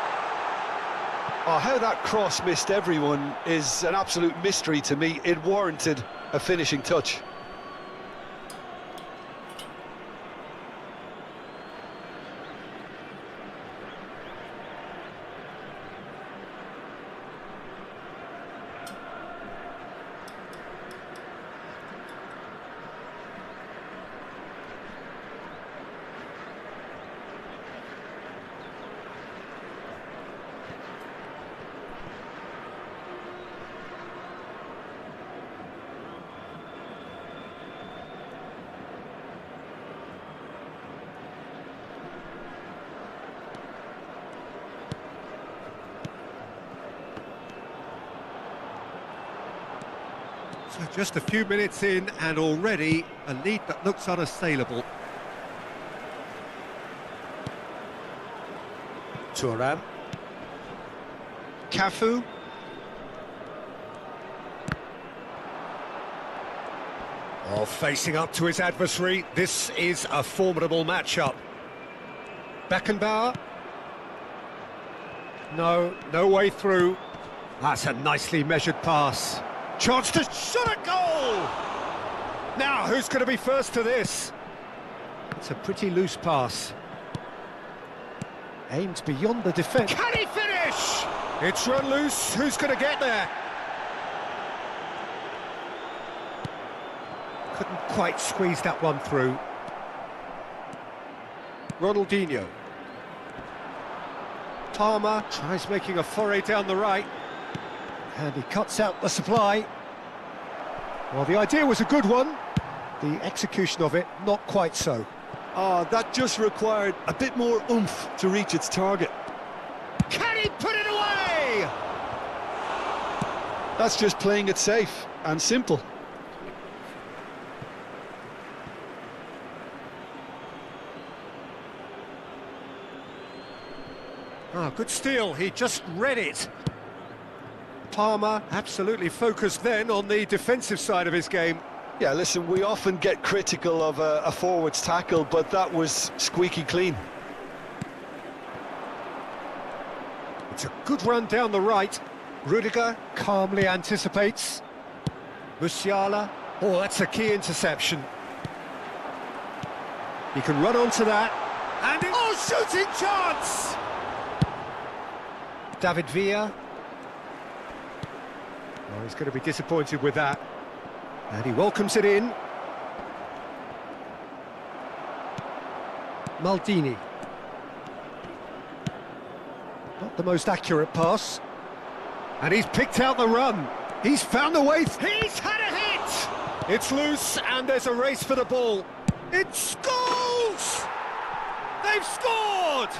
Oh, how that cross missed everyone is an absolute mystery to me. It warranted a finishing touch. So just a few minutes in, and already a lead that looks unassailable. Thuram. Cafu. Oh, facing up to his adversary, this is a formidable matchup. Beckenbauer. No way through. That's a nicely measured pass. Chance to shot a goal! Now, who's going to be first to this? It's a pretty loose pass. Aimed beyond the defence. Can he finish? It's run loose. Who's going to get there? Couldn't quite squeeze that one through. Ronaldinho. Palmer tries making a foray down the right. And he cuts out the supply. Well, the idea was a good one. The execution of it, not quite so. Oh, that just required a bit more oomph to reach its target. Can he put it away? That's just playing it safe and simple. Ah, good steal. He just read it. Palmer absolutely focused then on the defensive side of his game. Yeah, listen, we often get critical of a forward's tackle, but that was squeaky clean. It's a good run down the right. Rudiger calmly anticipates. Musiala. Oh, that's a key interception. He can run onto that. And shooting chance! David Villa. Oh, he's going to be disappointed with that. And he welcomes it in. Maldini. Not the most accurate pass. And he's picked out the run. He's found the way. He's had a hit! It's loose, and there's a race for the ball. It's goals! They've scored!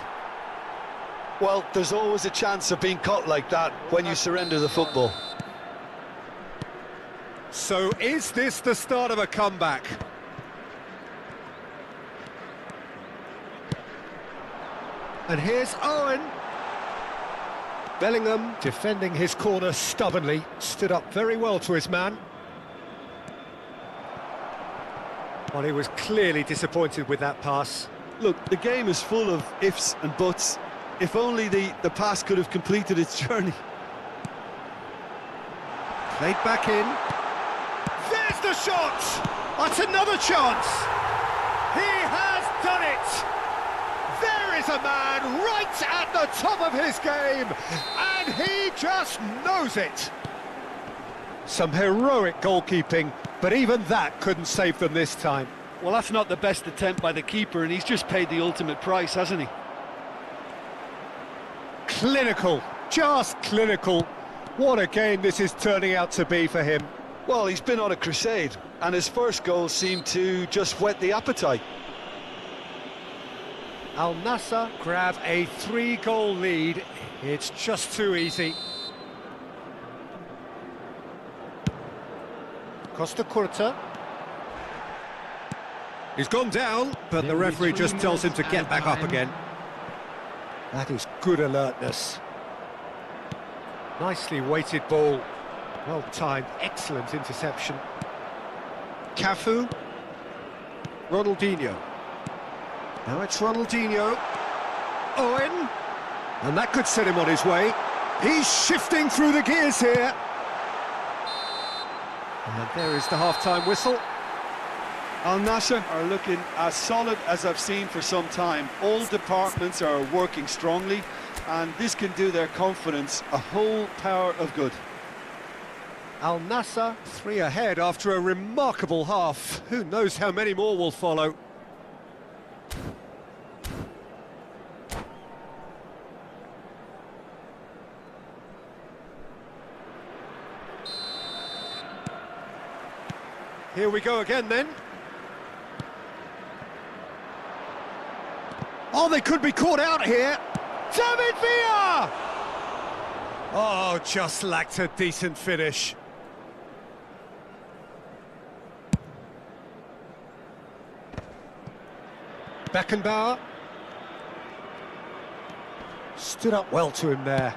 Well, there's always a chance of being caught like that when you surrender the football. So is this the start of a comeback? And here's Owen. Bellingham defending his corner stubbornly, stood up very well to his man. Well, he was clearly disappointed with that pass. Look, the game is full of ifs and buts. If only the pass could have completed its journey. Played back in. There's the shot! That's another chance! He has done it! There is a man right at the top of his game, and he just knows it. Some heroic goalkeeping, but even that couldn't save them this time. Well, that's not the best attempt by the keeper, and he's just paid the ultimate price, hasn't he? Clinical, just clinical. What a game this is turning out to be for him. Well, he's been on a crusade, and his first goal seemed to just whet the appetite. Al Nassr grab a 3-goal lead. It's just too easy. Costa Curta. He's gone down, but the referee just tells him to get back up again. That is good alertness. Nicely weighted ball. Well timed, excellent interception. Cafu. Ronaldinho. Now it's Ronaldinho. Owen. And that could set him on his way. He's shifting through the gears here. And there is the half-time whistle. Al Nassr are looking as solid as I've seen for some time. All departments are working strongly, and this can do their confidence a whole power of good. Al Nassr 3 ahead after a remarkable half. Who knows how many more will follow. Here we go again then. Oh, they could be caught out here. David Villa! Oh, just lacked a decent finish. Beckenbauer. Stood up well to him there.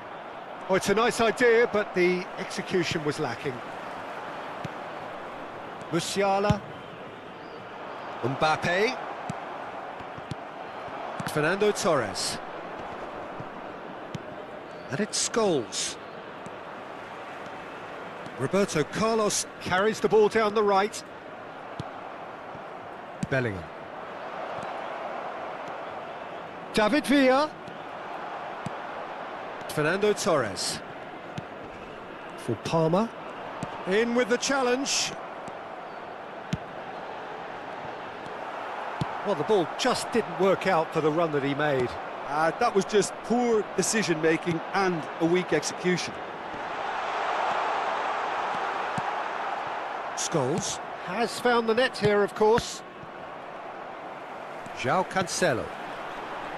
Oh, it's a nice idea, but the execution was lacking. Musiala. Mbappe. Fernando Torres. And it's Scholes. Roberto Carlos carries the ball down the right. Bellingham. David Villa. Fernando Torres. For Palmer. In with the challenge. Well, the ball just didn't work out for the run that he made. That was just poor decision-making and a weak execution. Scholes has found the net here, of course. João Cancelo.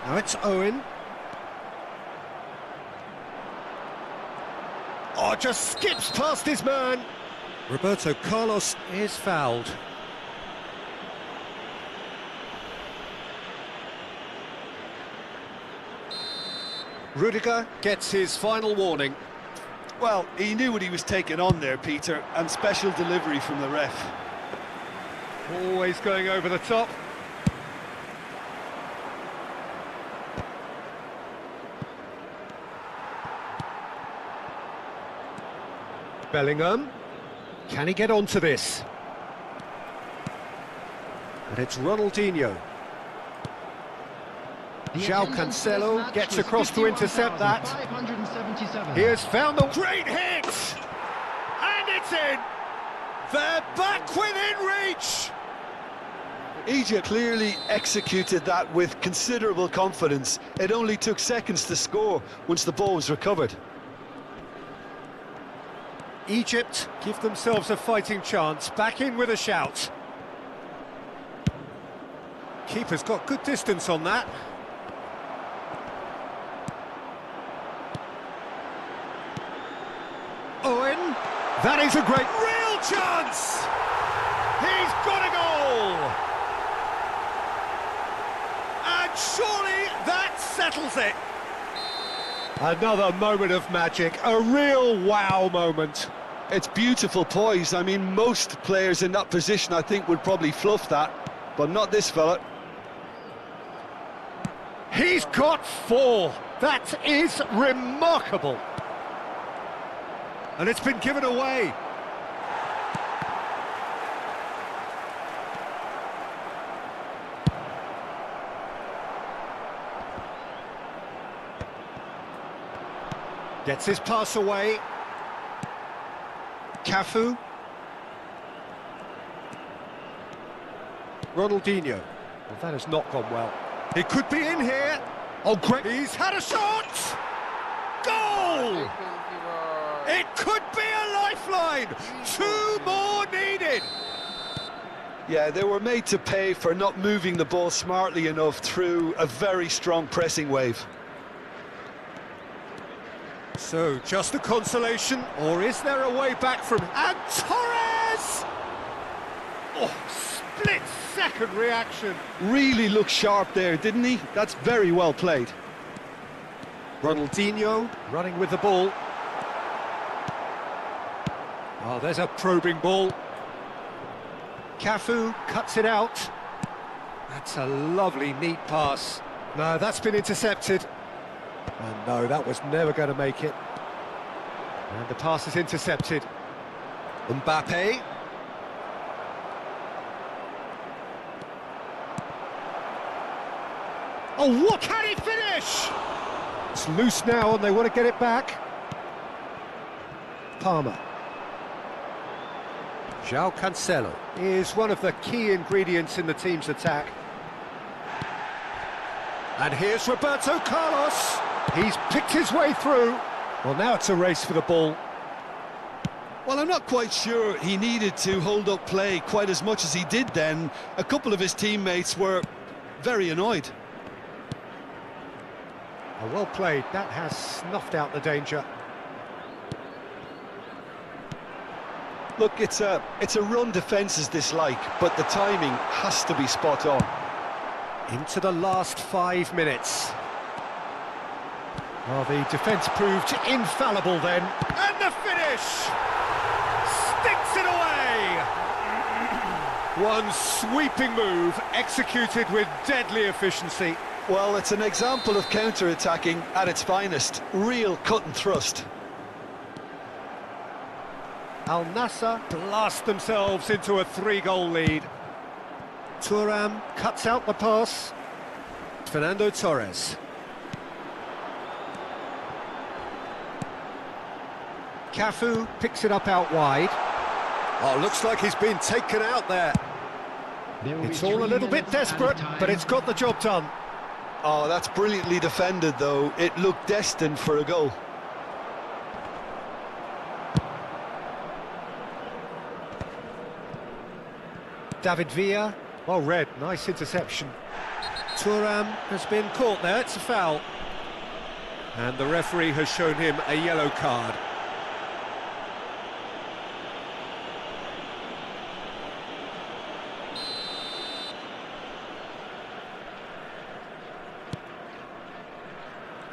Now it's Owen. Oh, just skips past his man. Roberto Carlos is fouled. Rudiger gets his final warning. Well, he knew what he was taking on there, Peter, and special delivery from the ref. Always going over the top. Bellingham. Can he get onto this? And it's Ronaldinho. João Cancelo gets across to intercept that. He has found the great hit! And it's in! They're back within reach! Egypt clearly executed that with considerable confidence. It only took seconds to score once the ball was recovered. Egypt give themselves a fighting chance, back in with a shout. Keeper's got good distance on that. Owen, that is a great real chance! He's got a goal! And surely that settles it! Another moment of magic, a real wow moment. It's beautiful poise. I mean, most players in that position, I think, would probably fluff that, but not this fella. He's got 4. That is remarkable. And it's been given away. Gets his pass away. Cafu. Ronaldinho. Well, that has not gone well. He could be in here. Oh, great. He's had a shot! Goal! It could be a lifeline! 2 more needed! Yeah, they were made to pay for not moving the ball smartly enough through a very strong pressing wave. So, just a consolation, or is there a way back from... And Torres! Oh, split-second reaction. Really looked sharp there, didn't he? That's very well played. Ronaldinho running with the ball. Oh, there's a probing ball. Cafu cuts it out. That's a lovely, neat pass. No, that's been intercepted. And no, that was never going to make it. And the pass is intercepted. Mbappe. Oh, what can he finish? It's loose now and they want to get it back. Palmer. João Cancelo is one of the key ingredients in the team's attack. And here's Roberto Carlos. He's picked his way through. Well, now it's a race for the ball. Well, I'm not quite sure he needed to hold up play quite as much as he did then. A couple of his teammates were very annoyed. Oh, well played. That has snuffed out the danger. Look, it's a run defence's dislike, but the timing has to be spot on. Into the last 5 minutes. Well, the defence proved infallible then. And the finish! Sticks it away! One sweeping move, executed with deadly efficiency. Well, it's an example of counter-attacking at its finest. Real cut and thrust. Al Nassr blast themselves into a 3-goal lead. Thuram cuts out the pass. Fernando Torres. Cafu picks it up out wide. Oh, looks like he's been taken out there. It's all a little bit desperate, but it's got the job done. Oh, that's brilliantly defended, though. It looked destined for a goal. David Villa, well read, nice interception. Thuram has been caught there, it's a foul. And the referee has shown him a yellow card.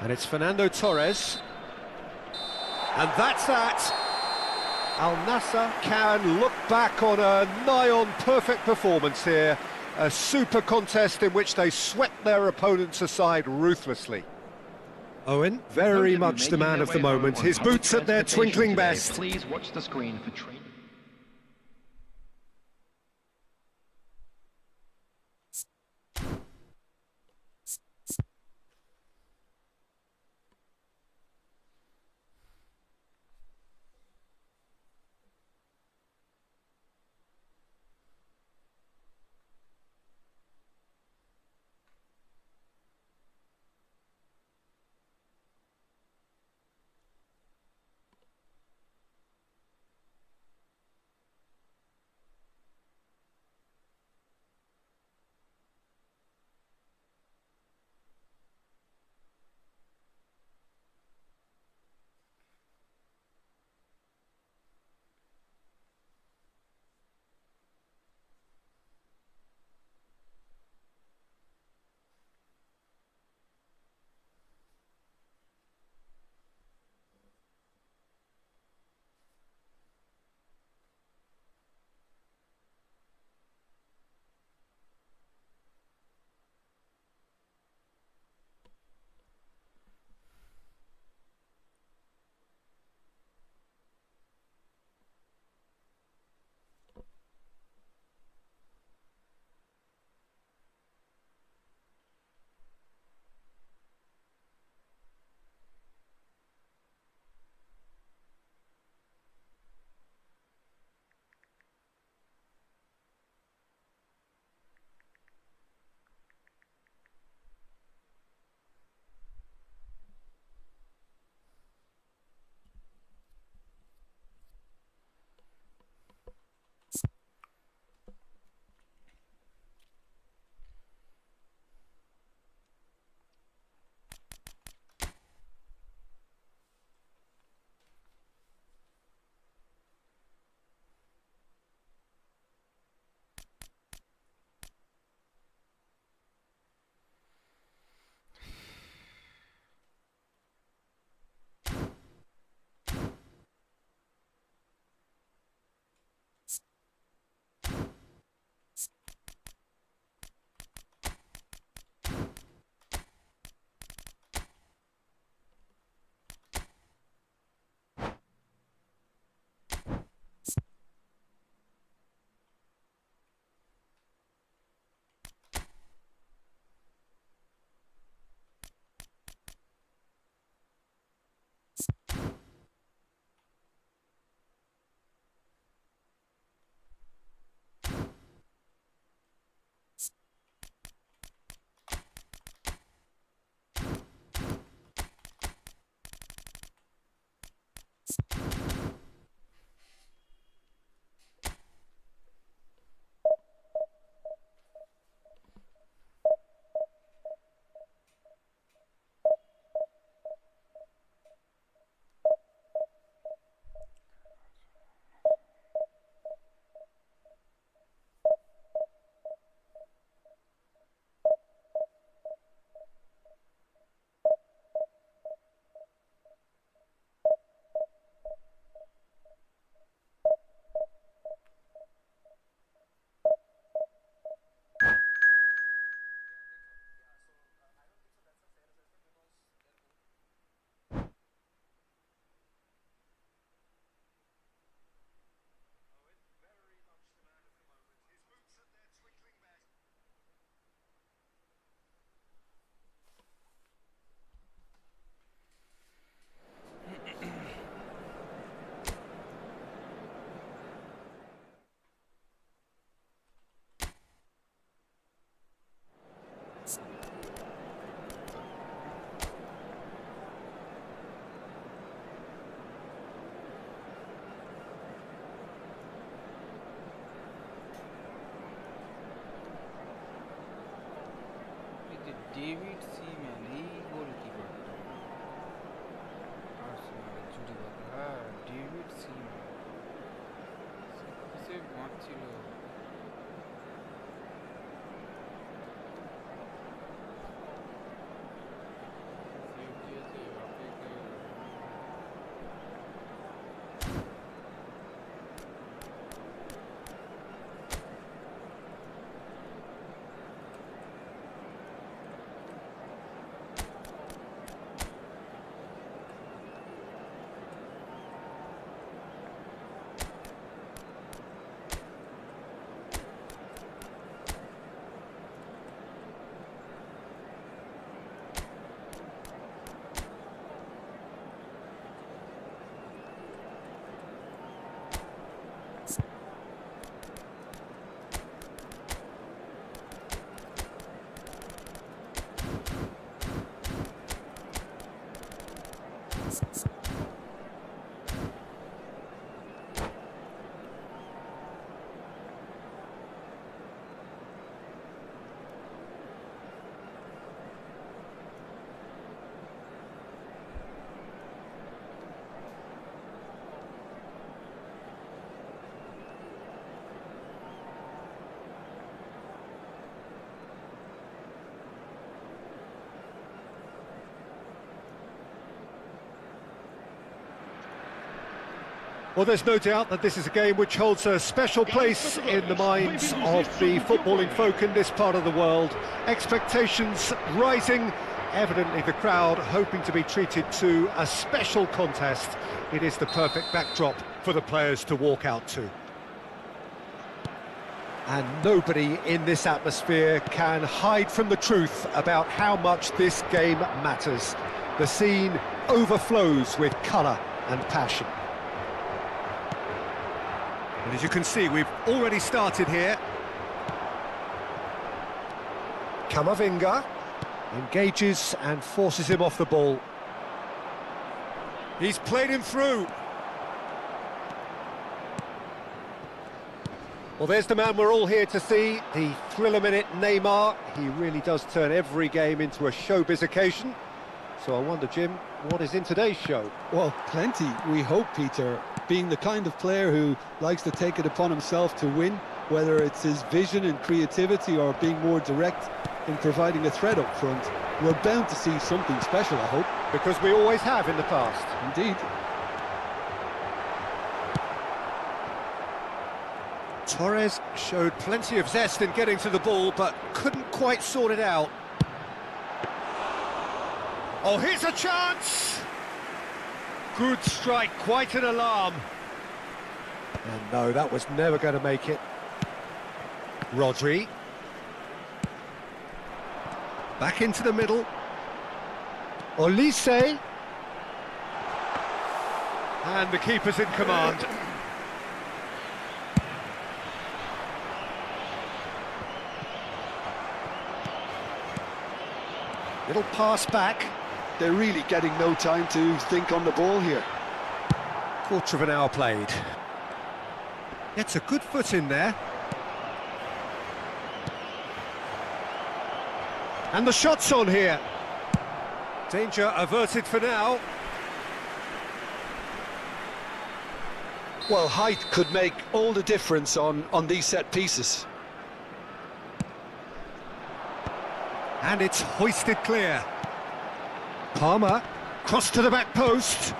And it's Fernando Torres. And that's that. Al Nassr can look back on a nigh-on perfect performance here. A super contest in which they swept their opponents aside ruthlessly. Owen, very much the man of the moment. His boots at their twinkling best. Please watch the screen for training. David seaman he goalkeeper arsenal চুরি করে হ্যাঁ David seaman সে মারছিল save দিয়েছে বাপেকে Well, there's no doubt that this is a game which holds a special place in the minds of the footballing folk in this part of the world. Expectations rising, evidently the crowd hoping to be treated to a special contest. It is the perfect backdrop for the players to walk out to. And nobody in this atmosphere can hide from the truth about how much this game matters. The scene overflows with colour and passion. And as you can see, we've already started here. Camavinga engages and forces him off the ball. He's played him through. Well, there's the man we're all here to see, the thriller-minute Neymar. He really does turn every game into a showbiz occasion. So I wonder, Jim, what is in today's show? Well, plenty, we hope, Peter. Being the kind of player who likes to take it upon himself to win, whether it's his vision and creativity or being more direct in providing a threat up front, we're bound to see something special, I hope. Because we always have in the past. Indeed. Torres showed plenty of zest in getting to the ball, but couldn't quite sort it out. Oh, here's a chance! Good strike, quite an alarm. And no, that was never going to make it. Rodri. Back into the middle. Olise. And the keeper's in command. Little pass back. They're really getting no time to think on the ball here. Quarter of an hour played. Gets a good foot in there. And the shot's on here. Danger averted for now. Well, height could make all the difference on these set pieces. And it's hoisted clear. Palmer, cross to the back post.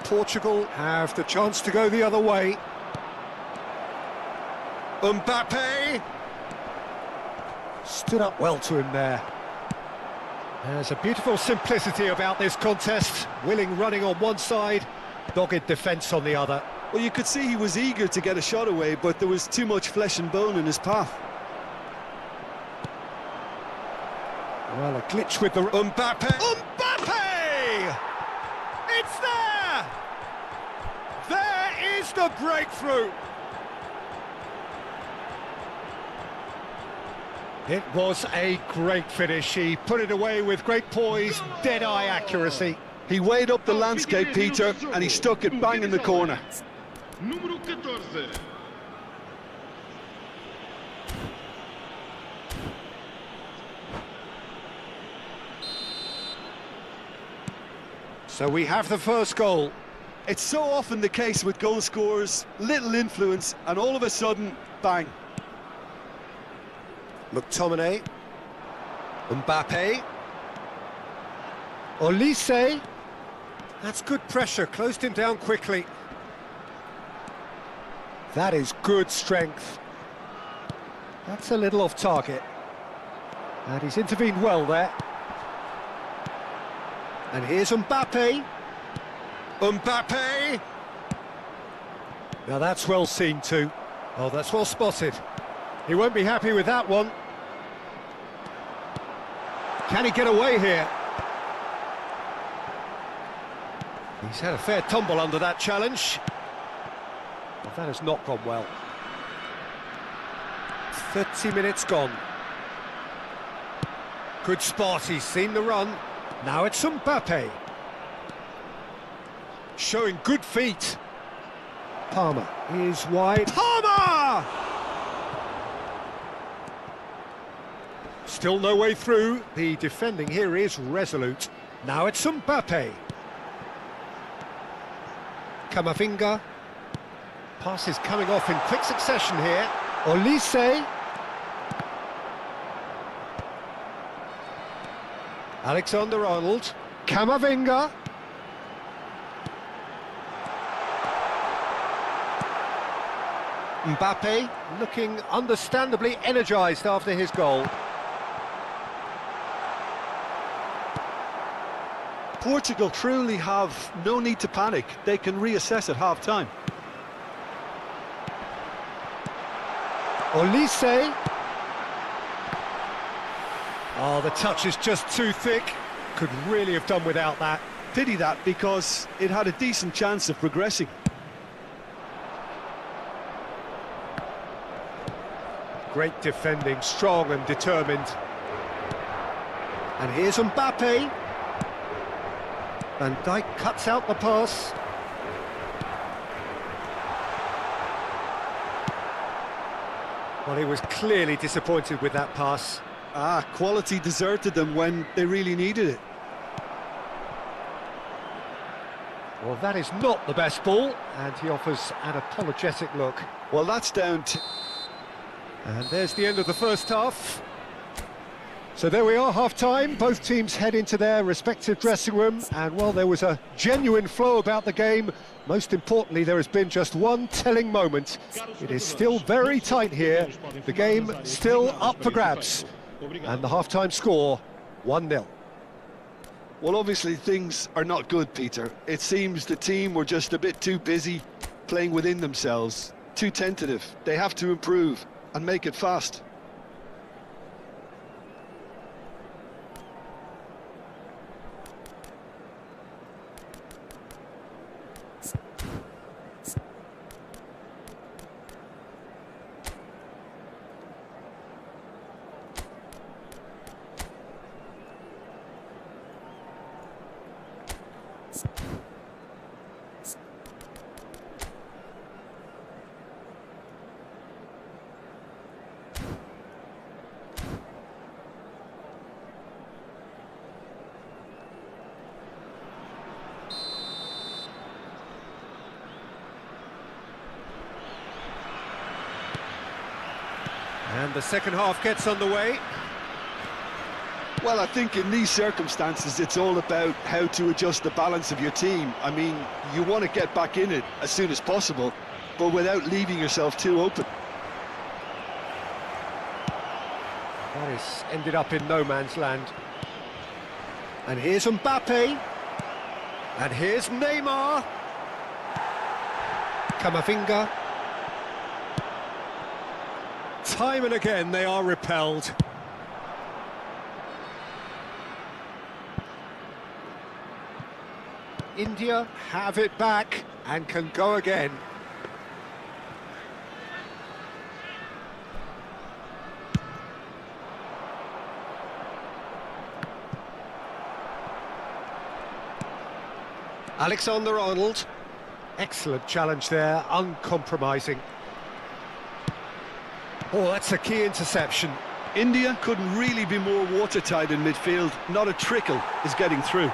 Portugal have the chance to go the other way. Mbappe stood up well to him there. There's a beautiful simplicity about this contest. Willing running on one side, dogged defence on the other. Well, you could see he was eager to get a shot away, but there was too much flesh and bone in his path. Well, a glitch with the... Mbappe! Mbappe! It's there! There is the breakthrough! It was a great finish. He put it away with great poise, dead-eye accuracy. He weighed up the landscape, Peter, and he stuck it bang in the corner. Número 14. So we have the first goal. It's so often the case with goal scorers, little influence, and all of a sudden, bang. McTominay. Mbappe. Olise. That's good pressure, closed him down quickly. That is good strength. That's a little off target. And he's intervened well there. And here's Mbappe. Mbappe! Now that's well seen too. Oh, that's well spotted. He won't be happy with that one. Can he get away here? He's had a fair tumble under that challenge. Well, that has not gone well. 30 minutes gone. Good spot, he's seen the run. Now it's Mbappe. Showing good feet. Palmer is wide. Palmer! Still no way through. The defending here is resolute. Now it's Mbappe. Camavinga. Passes coming off in quick succession here. Olise. Alexander-Arnold. Camavinga. Mbappe looking understandably energised after his goal. Portugal truly have no need to panic. They can reassess at half-time. Olise. Oh, the touch is just too thick. Could really have done without that. Pity that, because it had a decent chance of progressing. Great defending, strong and determined. And here's Mbappe. Van Dijk cuts out the pass. Well, he was clearly disappointed with that pass. Quality deserted them when they really needed it. Well, that is not the best ball, and he offers an apologetic look. Well, that's down to... And there's the end of the first half. So there we are, half-time. Both teams head into their respective dressing room, and while there was a genuine flow about the game, most importantly, there has been just one telling moment. It is still very tight here. The game still up for grabs. And the half-time score, 1-0. Well, obviously things are not good, Peter. It seems the team were just a bit too busy playing within themselves, too tentative. They have to improve and make it fast. And the second half gets underway. Well, I think in these circumstances, it's all about how to adjust the balance of your team. I mean, you want to get back in it as soon as possible, but without leaving yourself too open. That has ended up in no man's land. And here's Mbappe. And here's Neymar. Camavinga. Time and again they are repelled. India have it back and can go again. Alexander-Arnold. Excellent challenge there, uncompromising. Oh, that's a key interception. India couldn't really be more watertight in midfield. Not a trickle is getting through.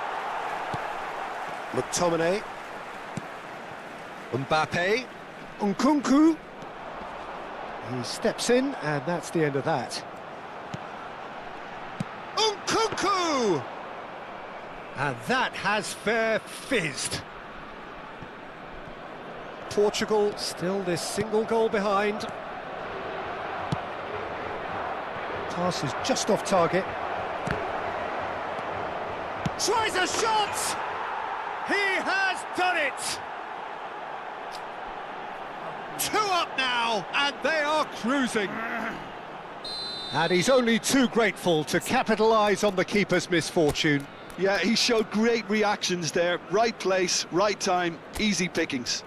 McTominay. Mbappe. Nkunku. He steps in, and that's the end of that. Nkunku! And that has fair fizzed. Portugal still this single goal behind. Pass is just off target. Tries a shot! He has done it! 2 up now, and they are cruising. And he's only too grateful to capitalise on the keeper's misfortune. Yeah, he showed great reactions there. Right place, right time, easy pickings.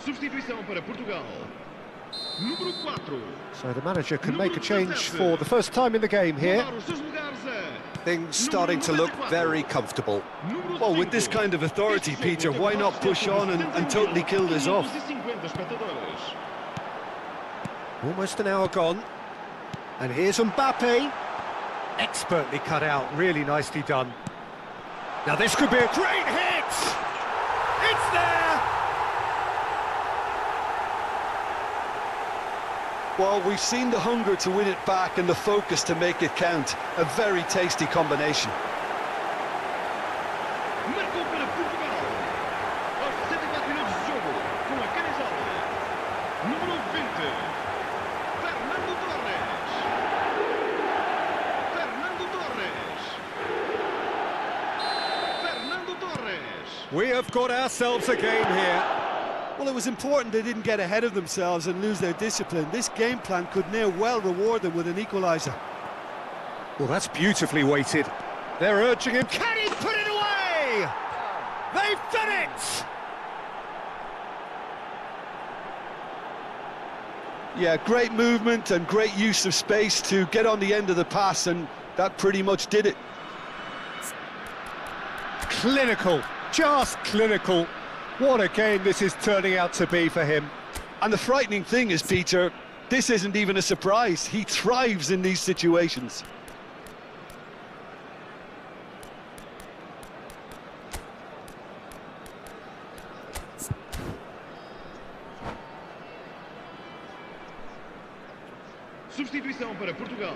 Substituição para Portugal. Número 4. So the manager can make a change for the first time in the game here. Things starting to look very comfortable. Well, with this kind of authority, Peter, why not push on and totally kill this off? Almost an hour gone. And here's Mbappe. Expertly cut out, really nicely done. Now this could be a great hit! It's there! Well, we've seen the hunger to win it back and the focus to make it count. A very tasty combination. Marcou para Portugal. Aos 64 minutos de jogo, com a camisola número 20, Fernando Torres. Fernando Torres. Fernando Torres. We have got ourselves a game here. Well, it was important they didn't get ahead of themselves and lose their discipline. This game plan could now well reward them with an equaliser. Well, that's beautifully weighted. They're urging him. Can he put it away? They've done it! Yeah, great movement and great use of space to get on the end of the pass, and that pretty much did it. Clinical, just clinical. What a game this is turning out to be for him. And the frightening thing is, Peter, this isn't even a surprise. He thrives in these situations. Substituição para Portugal.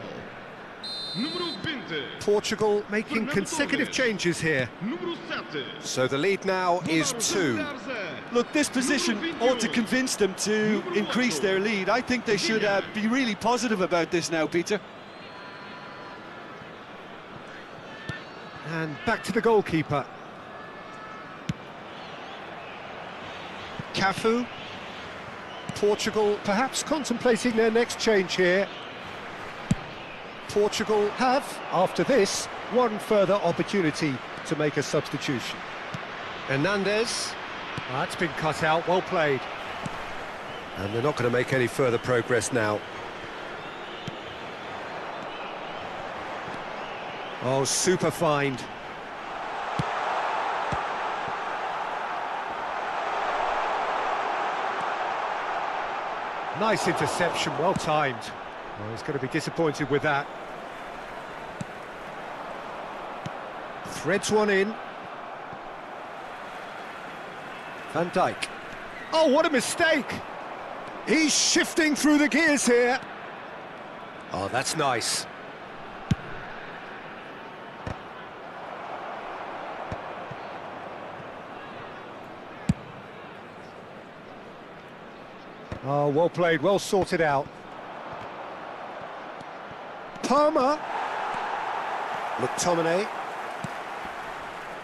Número 20. Portugal making consecutive changes here. Número 7. So the lead now is 2. Look, this position ought to convince them to increase their lead. I think they should be really positive about this now, Peter. And back to the goalkeeper. Cafu. Portugal perhaps contemplating their next change here. Portugal have, after this, one further opportunity to make a substitution. Hernandez. That's been cut out, well played. And they're not going to make any further progress now. Oh, super find. Nice interception, well timed. Well, he's going to be disappointed with that. Threads one in. Van Dijk. Oh, what a mistake! He's shifting through the gears here. Oh, that's nice. Oh, well played, well sorted out. Palmer. McTominay.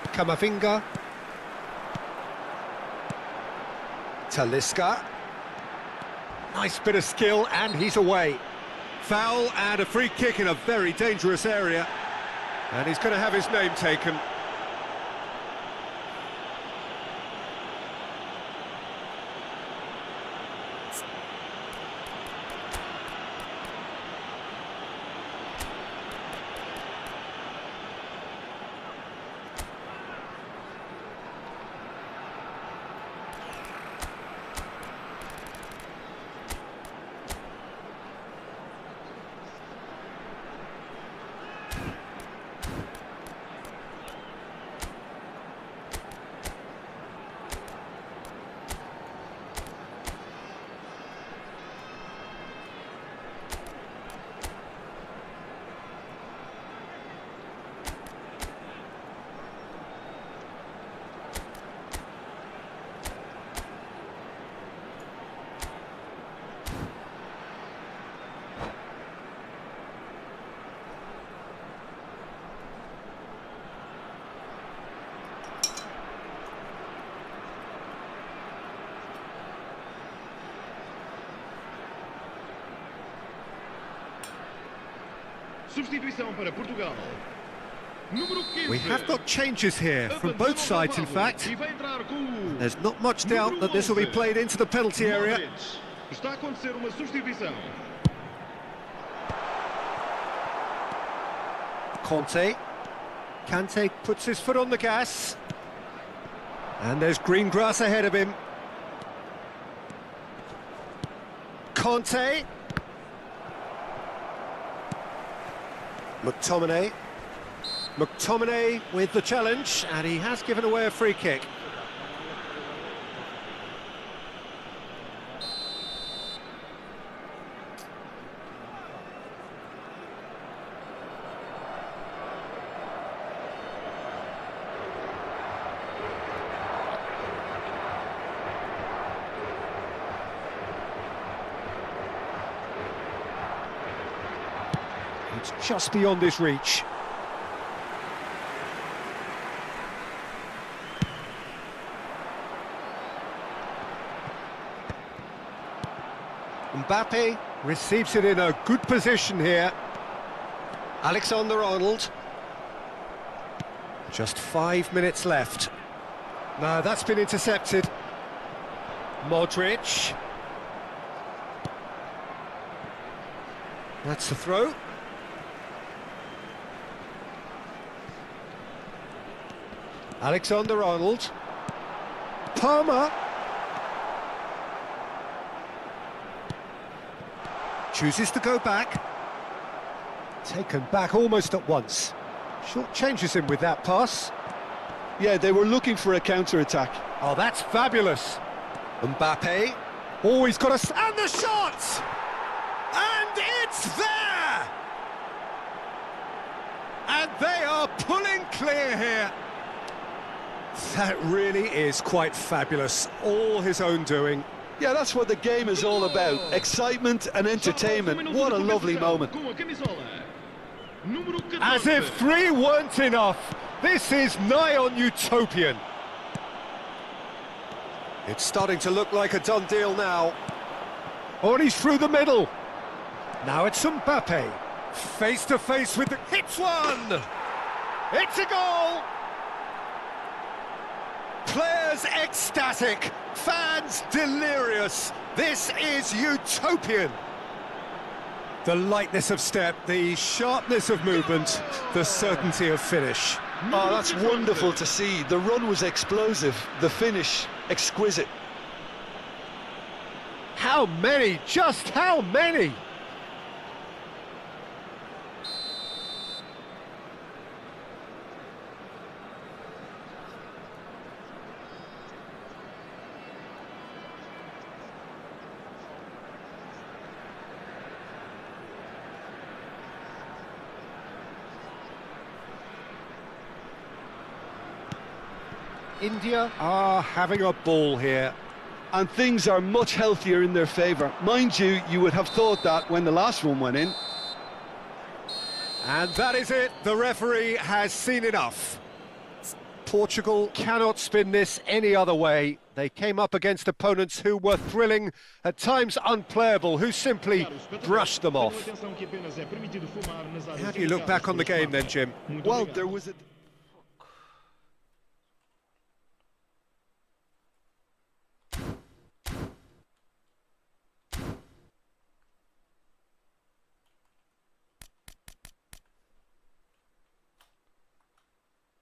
Camavinga. Talisca. Nice bit of skill, and he's away. Foul and a free kick in a very dangerous area. And he's going to have his name taken. Substituição para Portugal. Número 15. We have got changes here from both sides, in fact. E vai entrar com o There's not much doubt that this will be played into the penalty area. Modric. Está a acontecer uma substituição. Kante puts his foot on the gas. And there's green grass ahead of him. Conte. McTominay with the challenge, and he has given away a free kick. It's just beyond his reach. Mbappe receives it in a good position here. Alexander-Arnold. Just 5 minutes left. No, that's been intercepted. Modric. That's the throw. Alexander-Arnold. Palmer. Chooses to go back. Taken back almost at once. Short changes him with that pass. Yeah, they were looking for a counter-attack. Oh, that's fabulous. Mbappe. Oh, he's got a... And the shot! And it's there! And they are pulling clear here. That really is quite fabulous. All his own doing. Yeah, that's what the game is all about. Excitement and entertainment. What a lovely moment. As if 3 weren't enough. This is nigh on utopian. It's starting to look like a done deal now. Oh, and he's through the middle. Now it's Mbappe. Face to face with the... Hits one! It's a goal! Players ecstatic, fans delirious. This is utopian. The lightness of step, the sharpness of movement, the certainty of finish. Oh, that's wonderful to see. The run was explosive, the finish exquisite. How many? Just how many? India are having a ball here. And things are much healthier in their favour. Mind you, you would have thought that when the last one went in. And that is it. The referee has seen enough. Portugal cannot spin this any other way. They came up against opponents who were thrilling, at times unplayable, who simply brushed them off. How do you look back on the game then, Jim? Well, there was a...